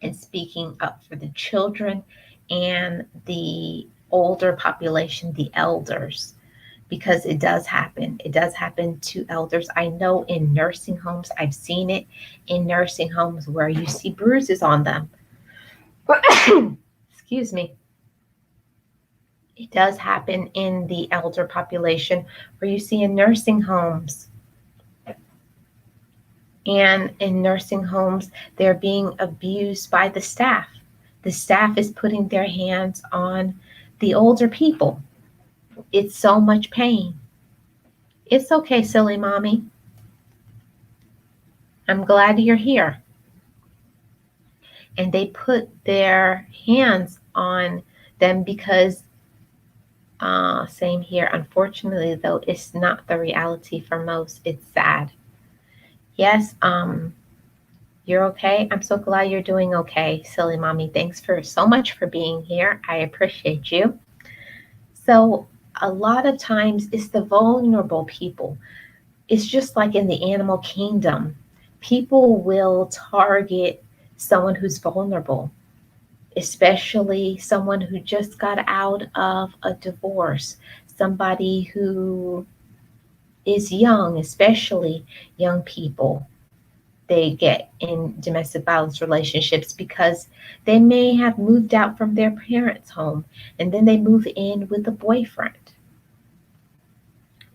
[SPEAKER 1] am speaking up for the children and the older population, the elders, because it does happen. It does happen to elders. I know in nursing homes, I've seen it in nursing homes where you see bruises on them. Excuse me. It does happen in the elder population where you see in nursing homes. And in nursing homes, they're being abused by the staff. The staff is putting their hands on the older people. It's so much pain. It's okay, Silly Mommy. I'm glad you're here. And they put their hands on them because same here. Unfortunately, though, it's not the reality for most. It's sad. Yes, you're okay. I'm so glad you're doing okay, Silly Mommy. Thanks for so much for being here. I appreciate you. So a lot of times it's the vulnerable people. It's just like in the animal kingdom. People will target someone who's vulnerable, especially someone who just got out of a divorce, somebody who is young, especially young people. They get in domestic violence relationships because they may have moved out from their parents' home and then they move in with a boyfriend.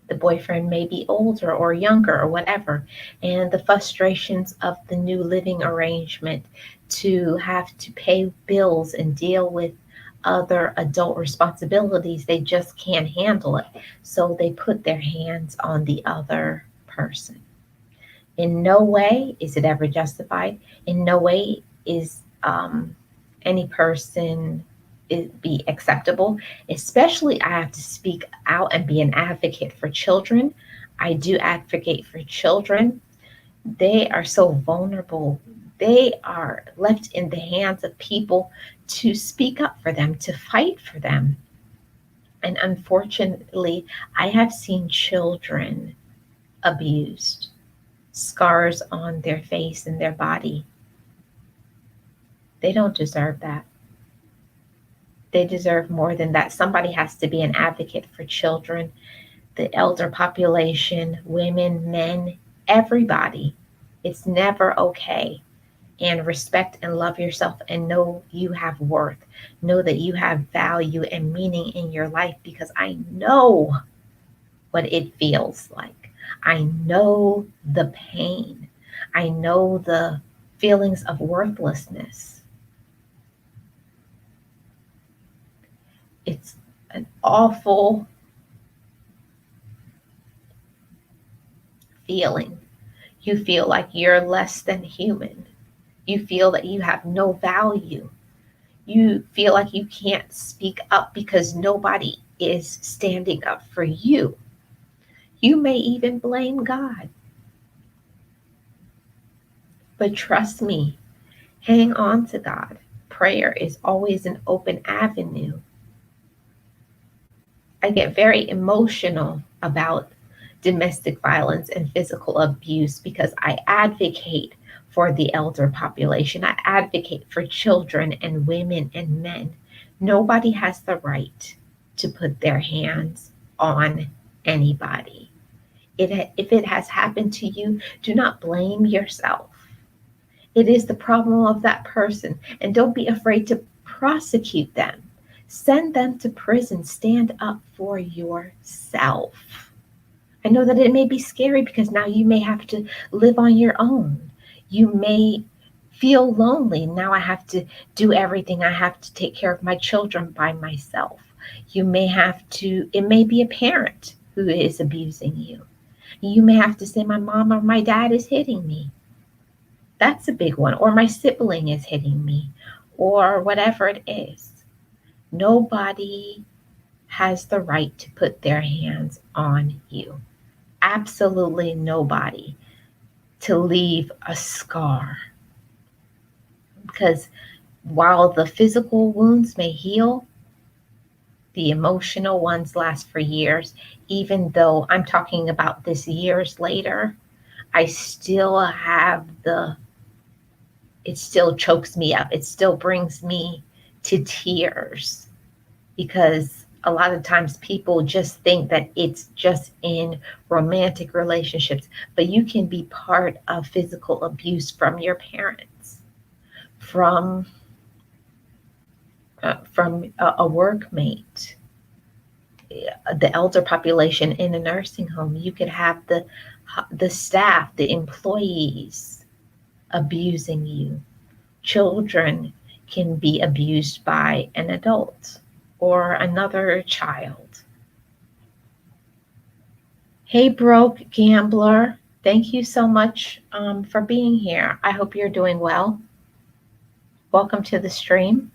[SPEAKER 1] The boyfriend may be older or younger or whatever. And the frustrations of the new living arrangement to have to pay bills and deal with other adult responsibilities, they just can't handle it. So they put their hands on the other person. In no way is it ever justified. In no way is any person be acceptable. Especially, I have to speak out and be an advocate for children. I do advocate for children. They are so vulnerable. They are left in the hands of people to speak up for them, to fight for them. And unfortunately, I have seen children abused, scars on their face and their body. They don't deserve that. They deserve more than that. Somebody has to be an advocate for children, the elder population, women, men, everybody. It's never okay. And respect and love yourself and know you have worth. Know that you have value and meaning in your life, because I know what it feels like. I know the pain. I know the feelings of worthlessness. It's an awful feeling. You feel like you're less than human. You feel that you have no value. You feel like you can't speak up because nobody is standing up for you. You may even blame God. But trust me, hang on to God. Prayer is always an open avenue. I get very emotional about domestic violence and physical abuse because I advocate for the elder population. I advocate for children and women and men. Nobody has the right to put their hands on anybody. If it has happened to you, do not blame yourself. It is the problem of that person. And don't be afraid to prosecute them. Send them to prison. Stand up for yourself. I know that it may be scary because now you may have to live on your own. You may feel lonely. Now I have to do everything. I have to take care of my children by myself. You may have to, it may be a parent who is abusing you. You may have to say, my mom or my dad is hitting me. That's a big one. Or my sibling is hitting me, or whatever it is. Nobody has the right to put their hands on you. Absolutely nobody, to leave a scar. Because while the physical wounds may heal, the emotional ones last for years. Even though I'm talking about this years later, I still have it still chokes me up. It still brings me to tears, because a lot of times people just think that it's just in romantic relationships, but you can be part of physical abuse from your parents, from a workmate, the elder population in a nursing home. You could have the staff, the employees abusing you. Children can be abused by an adult or another child. Hey, Broke Gambler, thank you so much for being here. I hope you're doing well. Welcome to the stream.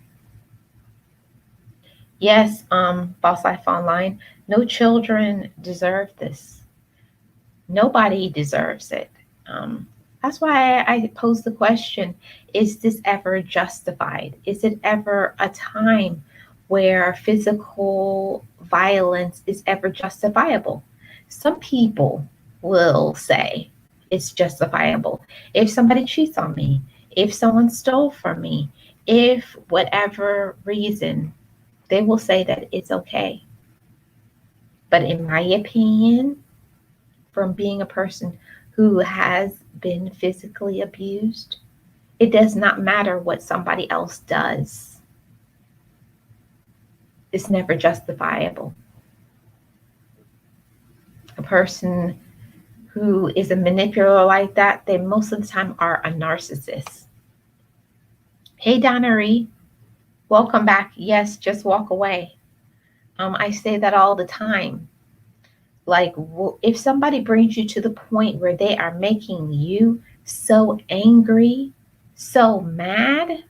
[SPEAKER 1] Yes, Boss Life Online, no children deserve this. Nobody deserves it. That's why I pose the question, is this ever justified? Is it ever a time where physical violence is ever justifiable? Some people will say it's justifiable. If somebody cheats on me, if someone stole from me, if whatever reason, they will say that it's okay. But in my opinion, from being a person who has been physically abused, it does not matter what somebody else does. It's never justifiable. a person who is a manipulator like that, they most of the time are a narcissist. Hey, Donnery, welcome back. Yes, just walk away. I say that all the time. Like, if somebody brings you to the point where they are making you so angry, so mad,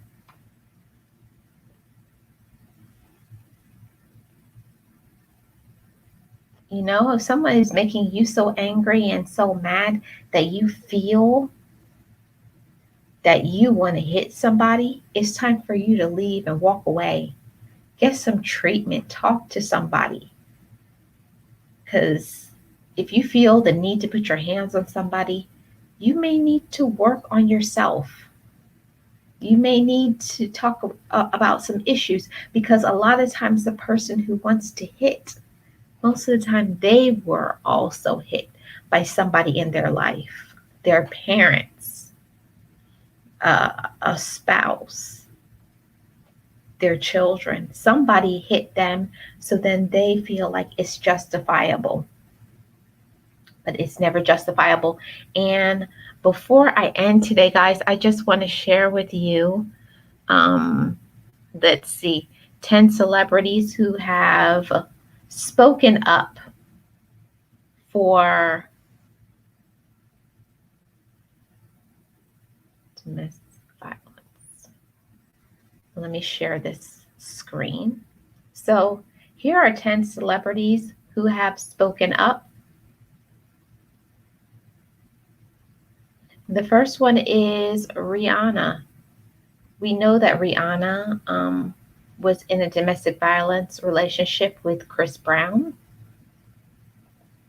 [SPEAKER 1] if someone is making you so angry and so mad that you feel that you want to hit somebody, it's time for you to leave and walk away. Get some treatment, talk to somebody. Because if you feel the need to put your hands on somebody, you may need to work on yourself. You may need to talk about some issues, because a lot of times the person who wants to hit, most of the time they were also hit by somebody in their life, their parents, a spouse, their children. Somebody hit them, so then they feel like it's justifiable. But it's never justifiable. And before I end today, guys, I just want to share with you, let's see, 10 celebrities who have spoken up for domestic violence. Let me share this screen. So here are 10 celebrities who have spoken up. The first one is Rihanna. We know that Rihanna was in a domestic violence relationship with Chris Brown.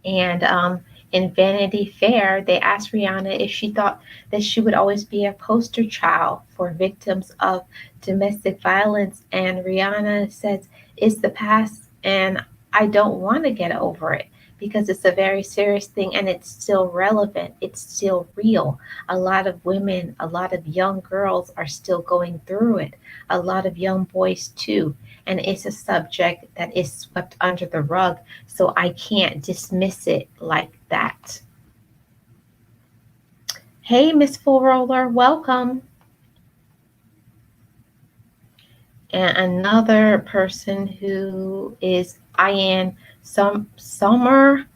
[SPEAKER 1] And in Vanity Fair, they asked Rihanna if she thought that she would always be a poster child for victims of domestic violence. And Rihanna says, it's the past and I don't want to get over it, because it's a very serious thing and it's still relevant. It's still real. A lot of women, a lot of young girls are still going through it. A lot of young boys too. And it's a subject that is swept under the rug. So I can't dismiss it like that. Hey, Miss Full Roller, welcome. And another person who is Ian Somerhalder.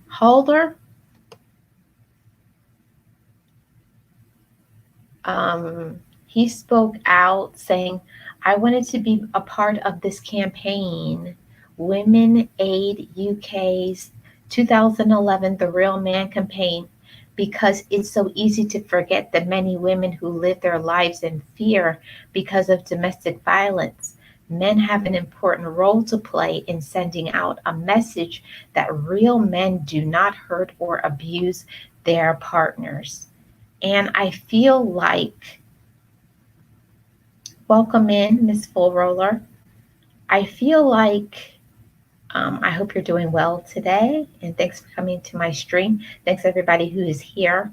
[SPEAKER 1] He spoke out saying, I wanted to be a part of this campaign, Women Aid UK's 2011 The Real Man campaign, because it's so easy to forget the many women who live their lives in fear because of domestic violence. Men have an important role to play in sending out a message that real men do not hurt or abuse their partners. And I feel like, welcome in, Miss Full Roller. I feel like, I hope you're doing well today. And thanks for coming to my stream. Thanks everybody who is here.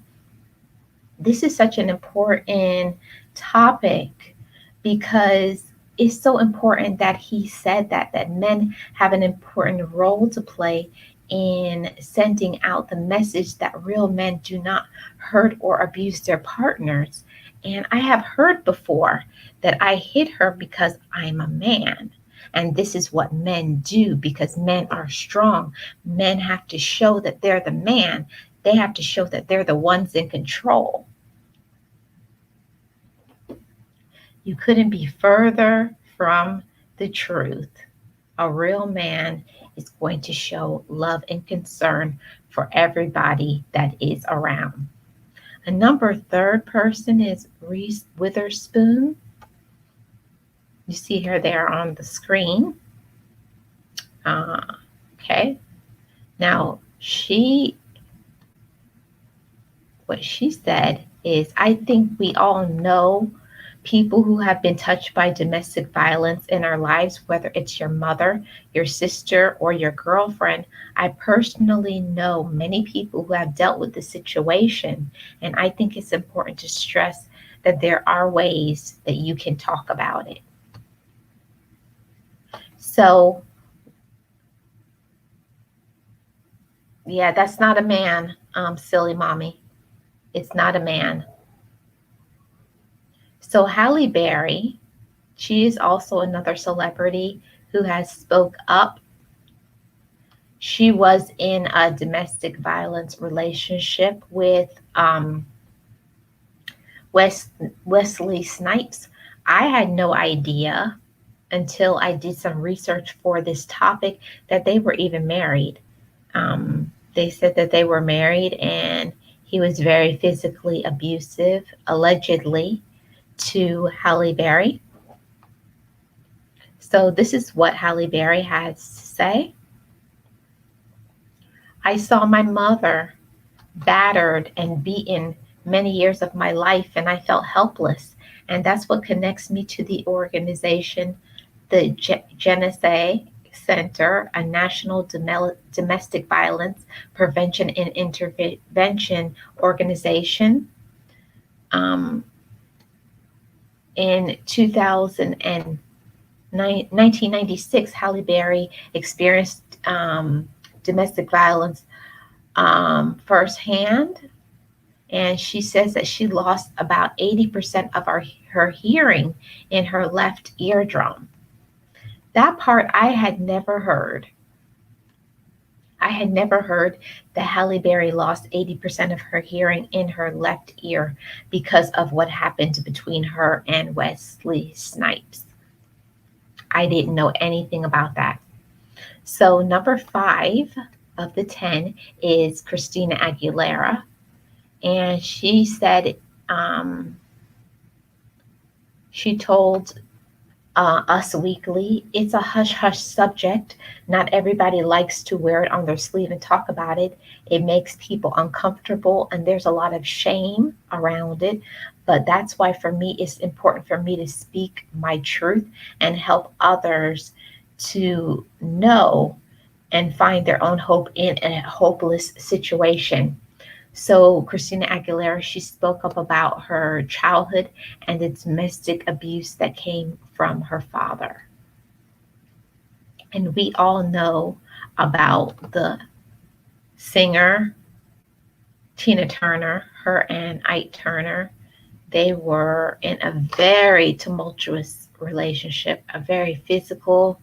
[SPEAKER 1] This is such an important topic, because it's so important that he said that men have an important role to play in sending out the message that real men do not hurt or abuse their partners. And I have heard before that I hit her because I'm a man. And this is what men do, because men are strong. Men have to show that they're the man. They have to show that they're the ones in control. You couldn't be further from the truth. A real man is going to show love and concern for everybody that is around. A third person is Reese Witherspoon. You see her there on the screen. Okay. Now, what she said is, I think we all know people who have been touched by domestic violence in our lives, whether it's your mother, your sister, or your girlfriend. I personally know many people who have dealt with the situation, and I think it's important to stress that there are ways that you can talk about it. So Yeah, that's not a man, silly mommy. It's not a man. So Halle Berry, she is also another celebrity who has spoke up. She was in a domestic violence relationship with Wes, Wesley Snipes. I had no idea until I did some research for this topic that they were even married. They said that they were married and he was very physically abusive, allegedly, to Halle Berry. So, this is what Halle Berry has to say. I saw my mother battered and beaten many years of my life, and I felt helpless. And that's what connects me to the organization, the Genesee Center, a national domestic violence prevention and intervention organization. Um, in 1996, Halle Berry experienced domestic violence firsthand. And she says that she lost about 80% of her hearing in her left eardrum. That part I had never heard. I had never heard that Halle Berry lost 80% of her hearing in her left ear because of what happened between her and Wesley Snipes. I didn't know anything about that. So, number 5 of the 10 is Christina Aguilera. And she said, um, she told Us Weekly, it's a hush hush subject. Not everybody likes to wear it on their sleeve and talk about it. It makes people uncomfortable, and there's a lot of shame around it. But that's why, for me, it's important for me to speak my truth and help others to know and find their own hope in a hopeless situation. So Christina Aguilera, she spoke up about her childhood and the domestic abuse that came from her father. And we all know about the singer Tina Turner, her and Ike Turner. They were in a very tumultuous relationship, a very physical,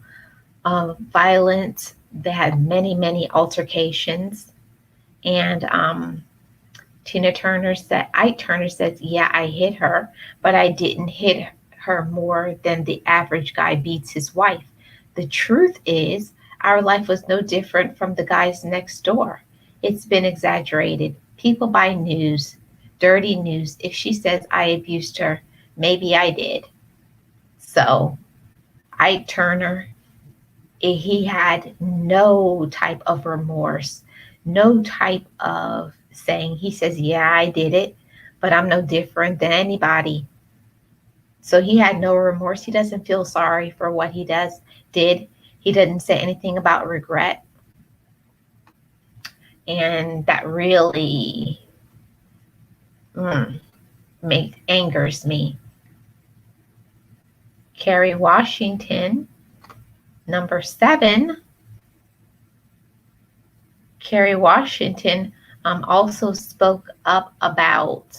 [SPEAKER 1] violent. They had many, many altercations. And Ike Turner says, yeah, I hit her, but I didn't hit her more than the average guy beats his wife. The truth is, our life was no different from the guys next door. It's been exaggerated. People buy news, dirty news. If she says I abused her, maybe I did. So, Ike Turner, he had no type of remorse, no type of saying, he says, yeah, I did it, but I'm no different than anybody. So he had no remorse. He doesn't feel sorry for what he did. He didn't say anything about regret. And that really angers me. Kerry Washington, number 7. Kerry Washington also spoke up about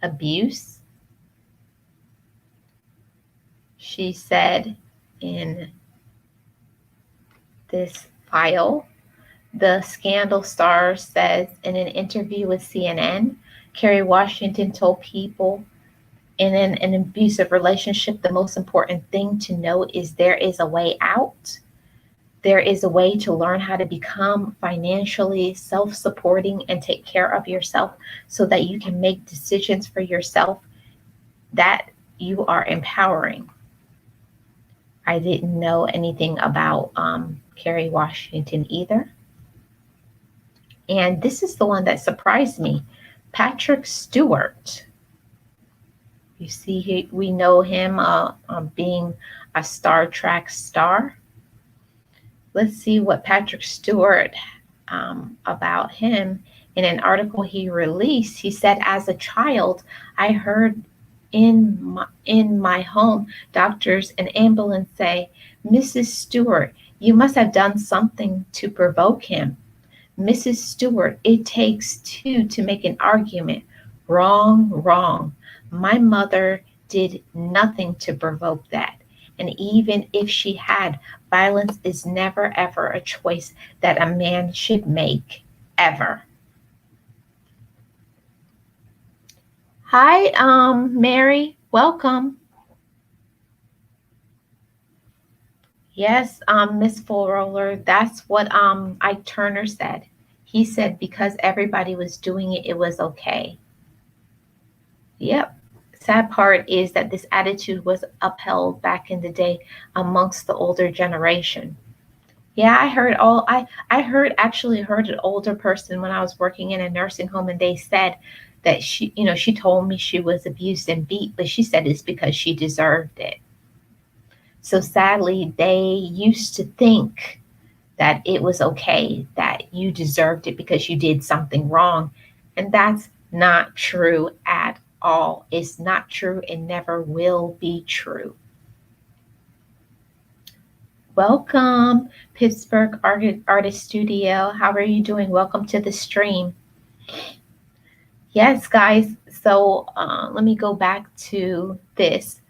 [SPEAKER 1] abuse. She said in this file, the Scandal Star says in an interview with CNN, Kerry Washington told people in an abusive relationship, the most important thing to know is there is a way out. There is a way to learn how to become financially self-supporting and take care of yourself so that you can make decisions for yourself that you are empowering. I didn't know anything about Kerry Washington either. And this is the one that surprised me. Patrick Stewart. You see, we know him being a Star Trek star. Let's see what Patrick Stewart, about him. In an article he released, he said, as a child, I heard in my home doctors and ambulance say, Mrs. Stewart, you must have done something to provoke him. Mrs. Stewart, it takes two to make an argument. Wrong, wrong. My mother did nothing to provoke that. And even if she had, violence is never ever a choice that a man should make. Ever. Hi, Mary. Welcome. Yes, Miss Full Roller, that's what Ike Turner said. He said because everybody was doing it, it was okay. Yep. Sad part is that this attitude was upheld back in the day amongst the older generation. Yeah, I heard actually heard an older person when I was working in a nursing home, and they said that she told me she was abused and beat, but she said it's because she deserved it. So sadly, they used to think that it was okay, that you deserved it because you did something wrong. And that's not true at all. It's not true and never will be true. Welcome, Pittsburgh Artist Studio. How are you doing? Welcome to the stream. Yes, guys. So let me go back to this.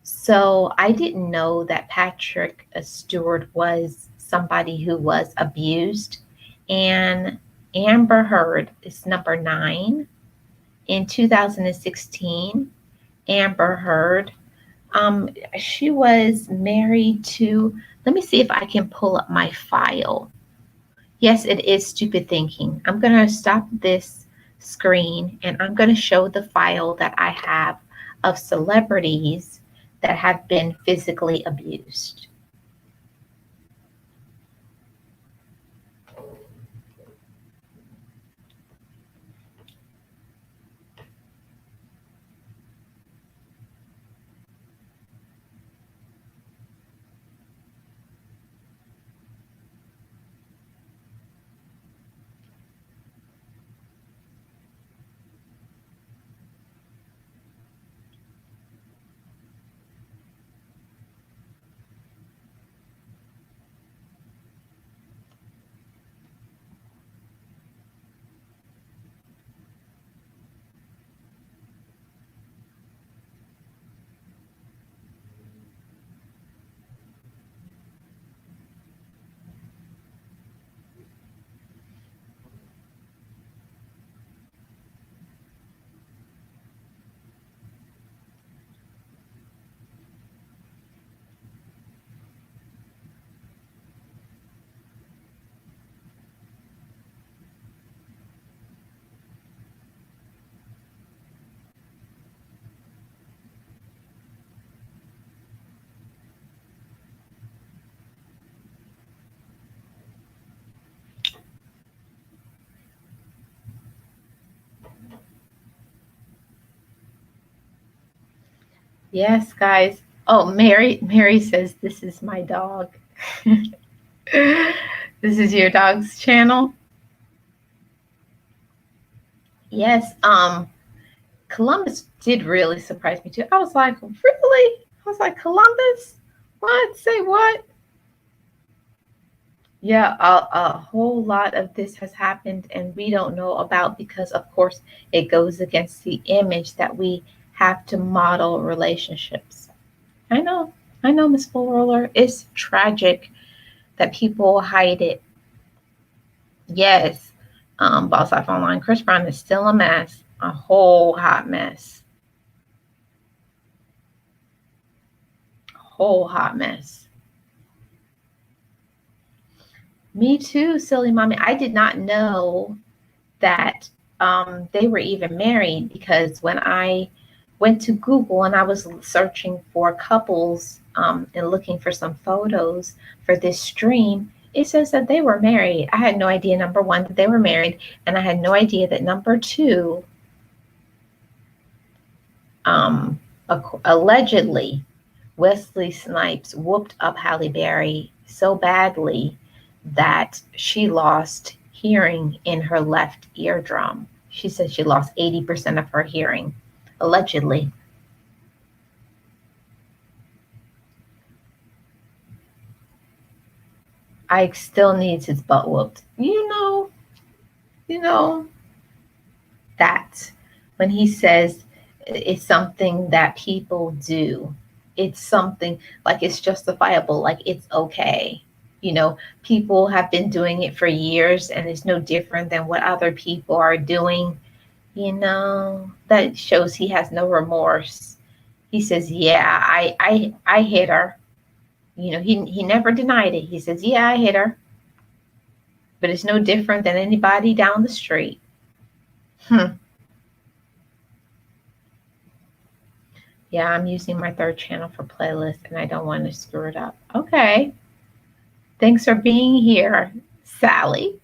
[SPEAKER 1] So I didn't know that Patrick Stewart was somebody who was abused. And Amber Heard is number 9. In 2016, Amber Heard, she was married to, let me see if I can pull up my file. Yes, it is stupid thinking. I'm going to stop this screen and I'm going to show the file that I have of celebrities that have been physically abused. Yes, guys. Oh, Mary says this is my dog. This is your dog's channel? Yes, Columbus did really surprise me too. I was like, really? I was like, Columbus? What? Say what? Yeah, a whole lot of this has happened and we don't know about because, of course, it goes against the image that we have to model relationships. I know, I know, Miss Full Roller. It's tragic that people hide it. Yes, Boss Life Online, Chris Brown is still a mess, a whole hot mess, whole hot mess. Me too, silly mommy. I did not know that they were even married because when I went to Google and I was searching for couples and looking for some photos for this stream, it says that they were married. I had no idea, number one, that they were married, and I had no idea that number two, um, allegedly, Wesley Snipes whooped up Halle Berry so badly that she lost hearing in her left eardrum. She said she lost 80% of her hearing, allegedly. Ike still needs his butt whooped. You know, You know, that when he says it's something that people do, it's something like it's justifiable, like it's okay. You know, people have been doing it for years and it's no different than what other people are doing. You know, that shows he has no remorse. He says, "Yeah, I hit her." You know, he never denied it. He says, "Yeah, I hit her," but it's no different than anybody down the street. Hmm. Yeah, I'm using my third channel for playlist and I don't want to screw it up. Okay. Thanks for being here, Sally.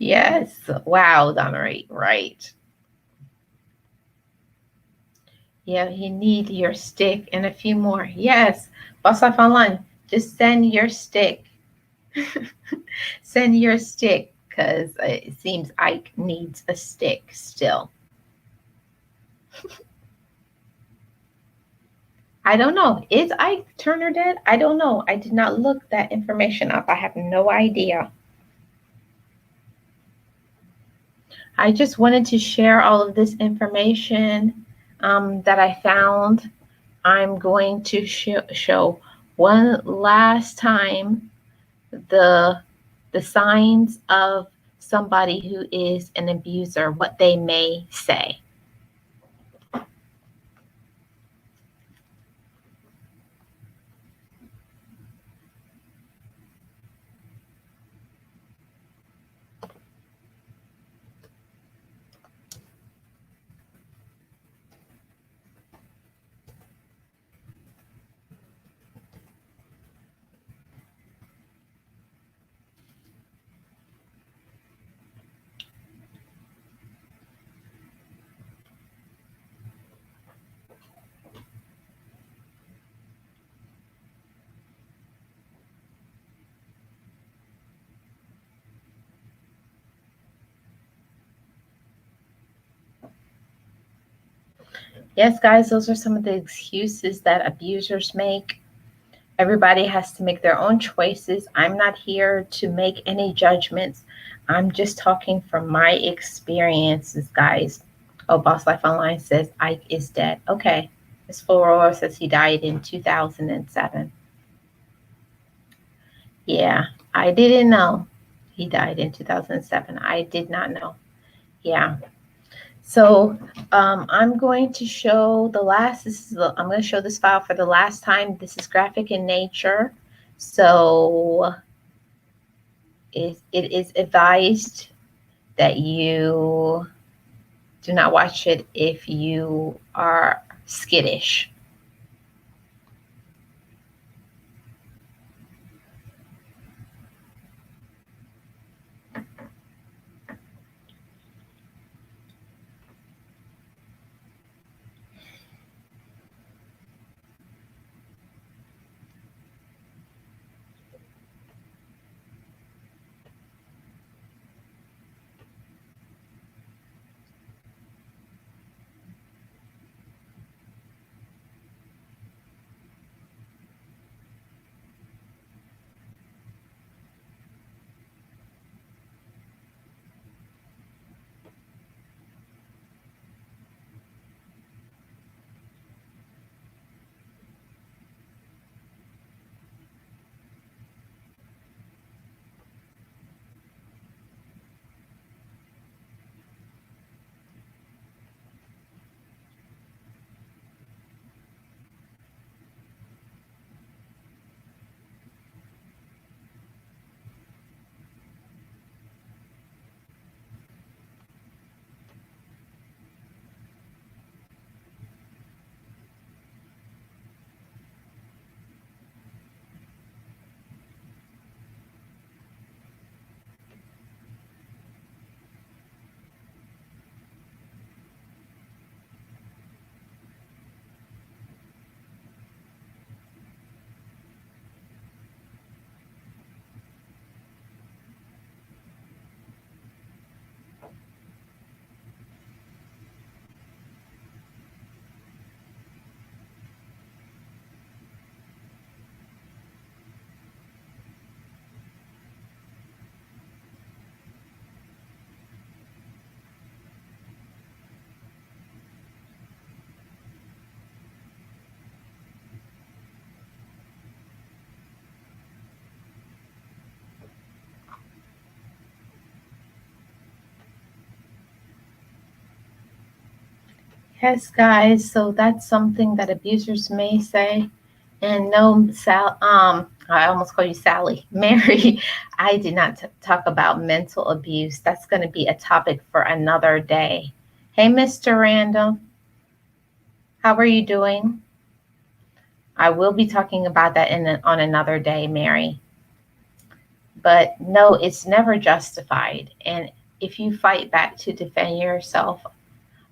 [SPEAKER 1] Yes. Wow, Donna, right. Yeah, you need your stick and a few more. Yes. Boss Life Online, just send your stick. Send your stick because it seems Ike needs a stick still. I don't know. Is Ike Turner dead? I don't know. I did not look that information up. I have no idea. I just wanted to share all of this information that I found. I'm going to show one last time the the signs of somebody who is an abuser, what they may say. Yes, guys, those are some of the excuses that abusers make. Everybody has to make their own choices. I'm not here to make any judgments. I'm just talking from my experiences, guys. Oh, Boss Life Online says Ike is dead. Okay. Miss Flora says he died in 2007. Yeah, I didn't know he died in 2007. I did not know. Yeah. So I'm going to show the last. I'm going to show this file for the last time. This is graphic in nature, so it is advised that you do not watch it if you are skittish. Yes, guys. So that's something that abusers may say. And no, I almost call you Sally. Mary, I did not talk about mental abuse. That's going to be a topic for another day. Hey, Mr. Randall, how are you doing? I will be talking about that on another day, Mary. But no, it's never justified. And if you fight back to defend yourself,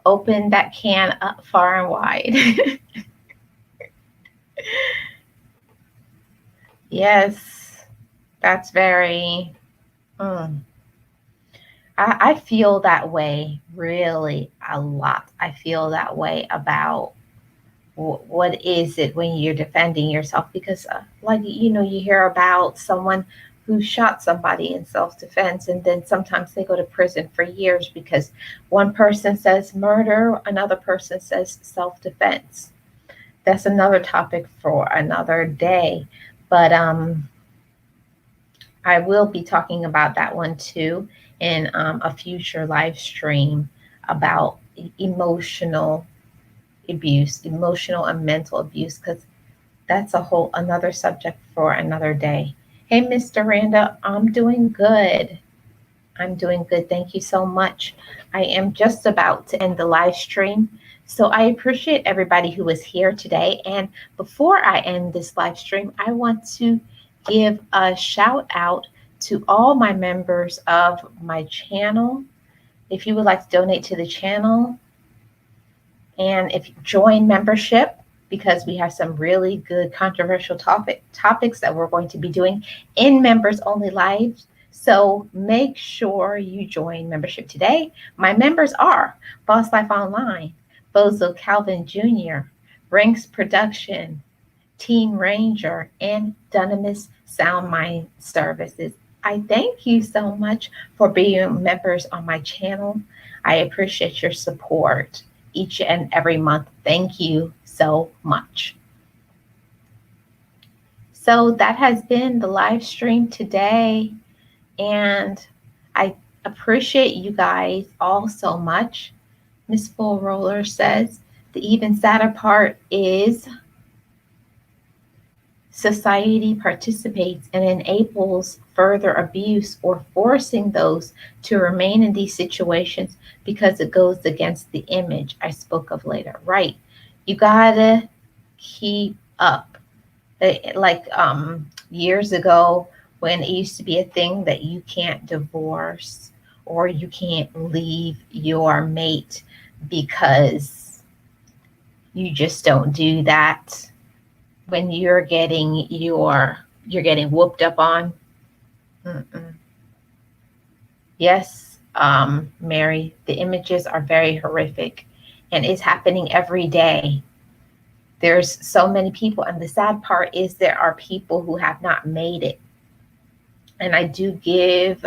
[SPEAKER 1] open that can up far and wide. Yes, that's very. Mm, I feel that way really a lot. I feel that way about what is it when you're defending yourself because, like, you hear about someone who shot somebody in self-defense, and then sometimes they go to prison for years because one person says murder, another person says self-defense. That's another topic for another day. But I will be talking about that one too in a future live stream about emotional abuse, emotional and mental abuse, because that's a whole another subject for another day. Hey, Mr. Randa, I'm doing good. I'm doing good. Thank you so much. I am just about to end the live stream. So I appreciate everybody who is here today. And before I end this live stream, I want to give a shout out to all my members of my channel. If you would like to donate to the channel and if you join membership, because we have some really good controversial topics that we're going to be doing in members only lives. So make sure you join membership today. My members are Boss Life Online, Bozo Calvin Jr., Ranks Production, Team Ranger, and Dunamis Sound Mind Services. I thank you so much for being members on my channel. I appreciate your support each and every month. Thank you so much. So that has been the live stream today. And I appreciate you guys all so much. Miss Full Roller says the even sadder part is society participates and enables further abuse or forcing those to remain in these situations because it goes against the image I spoke of later. Right. You gotta keep up. Like years ago when it used to be a thing that you can't divorce or you can't leave your mate because you just don't do that when you're getting whooped up on. Mm-mm. Yes, Mary, the images are very horrific and it's happening every day. There's so many people, and the sad part is there are people who have not made it. And I do give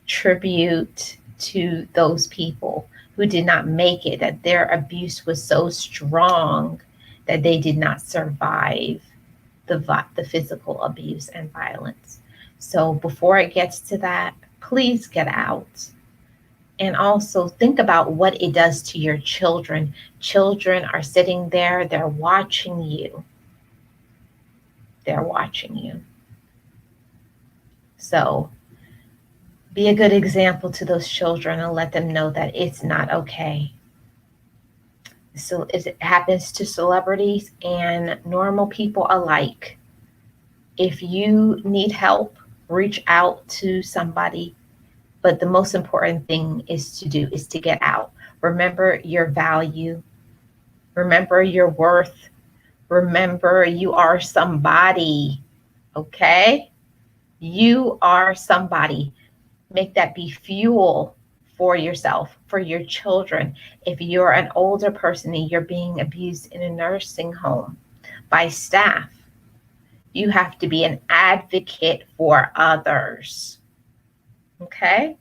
[SPEAKER 1] tribute to those people who did not make it, that their abuse was so strong that they did not survive the physical abuse and violence. So before it gets to that, please get out. And also think about what it does to your children. Children are sitting there, they're watching you. They're watching you. So be a good example to those children and let them know that it's not okay. So it happens to celebrities and normal people alike. If you need help, reach out to somebody. But the most important thing is to get out. Remember your value. Remember your worth. Remember you are somebody. Okay? You are somebody. Make that be fuel for yourself, for your children. If you're an older person and you're being abused in a nursing home by staff, you have to be an advocate for others. Okay?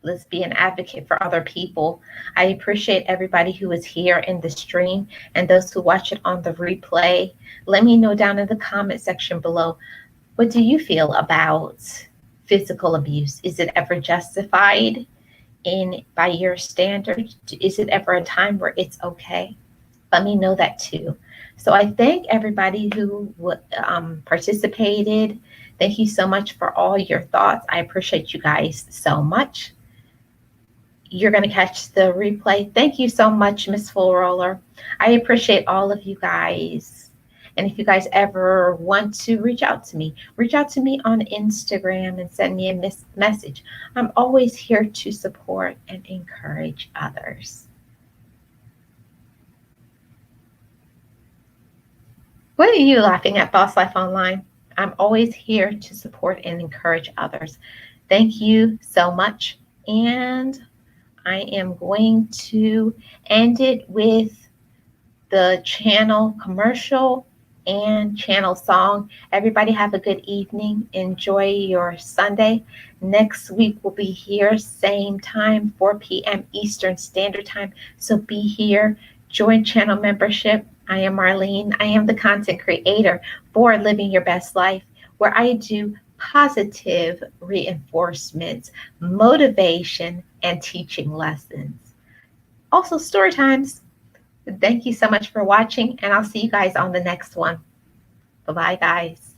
[SPEAKER 1] Let's be an advocate for other people. I appreciate everybody who is here in the stream and those who watch it on the replay. Let me know down in the comment section below, what do you feel about physical abuse? Is it ever justified? by your standards? Is it ever a time where it's okay? Let me know that too. So I thank everybody who participated. Thank you so much for all your thoughts. I appreciate you guys so much. You're going to catch the replay. Thank you so much, Miss Full Roller. I appreciate all of you guys. And if you guys ever want to reach out to me on Instagram and send me a message. I'm always here to support and encourage others. What are you laughing at, Boss Life Online? I'm always here to support and encourage others. Thank you so much. And I am going to end it with the channel commercial and channel song. Everybody have a good evening. Enjoy your Sunday. Next week we'll be here, same time, 4 p.m. Eastern Standard Time. So be here. Join channel membership. I am Marlene. I am the content creator for Living Your Best Life, where I do positive reinforcements, motivation, and teaching lessons. Also story times. Thank you so much for watching, and I'll see you guys on the next one. Bye-bye, guys.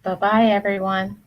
[SPEAKER 1] Bye-bye, everyone.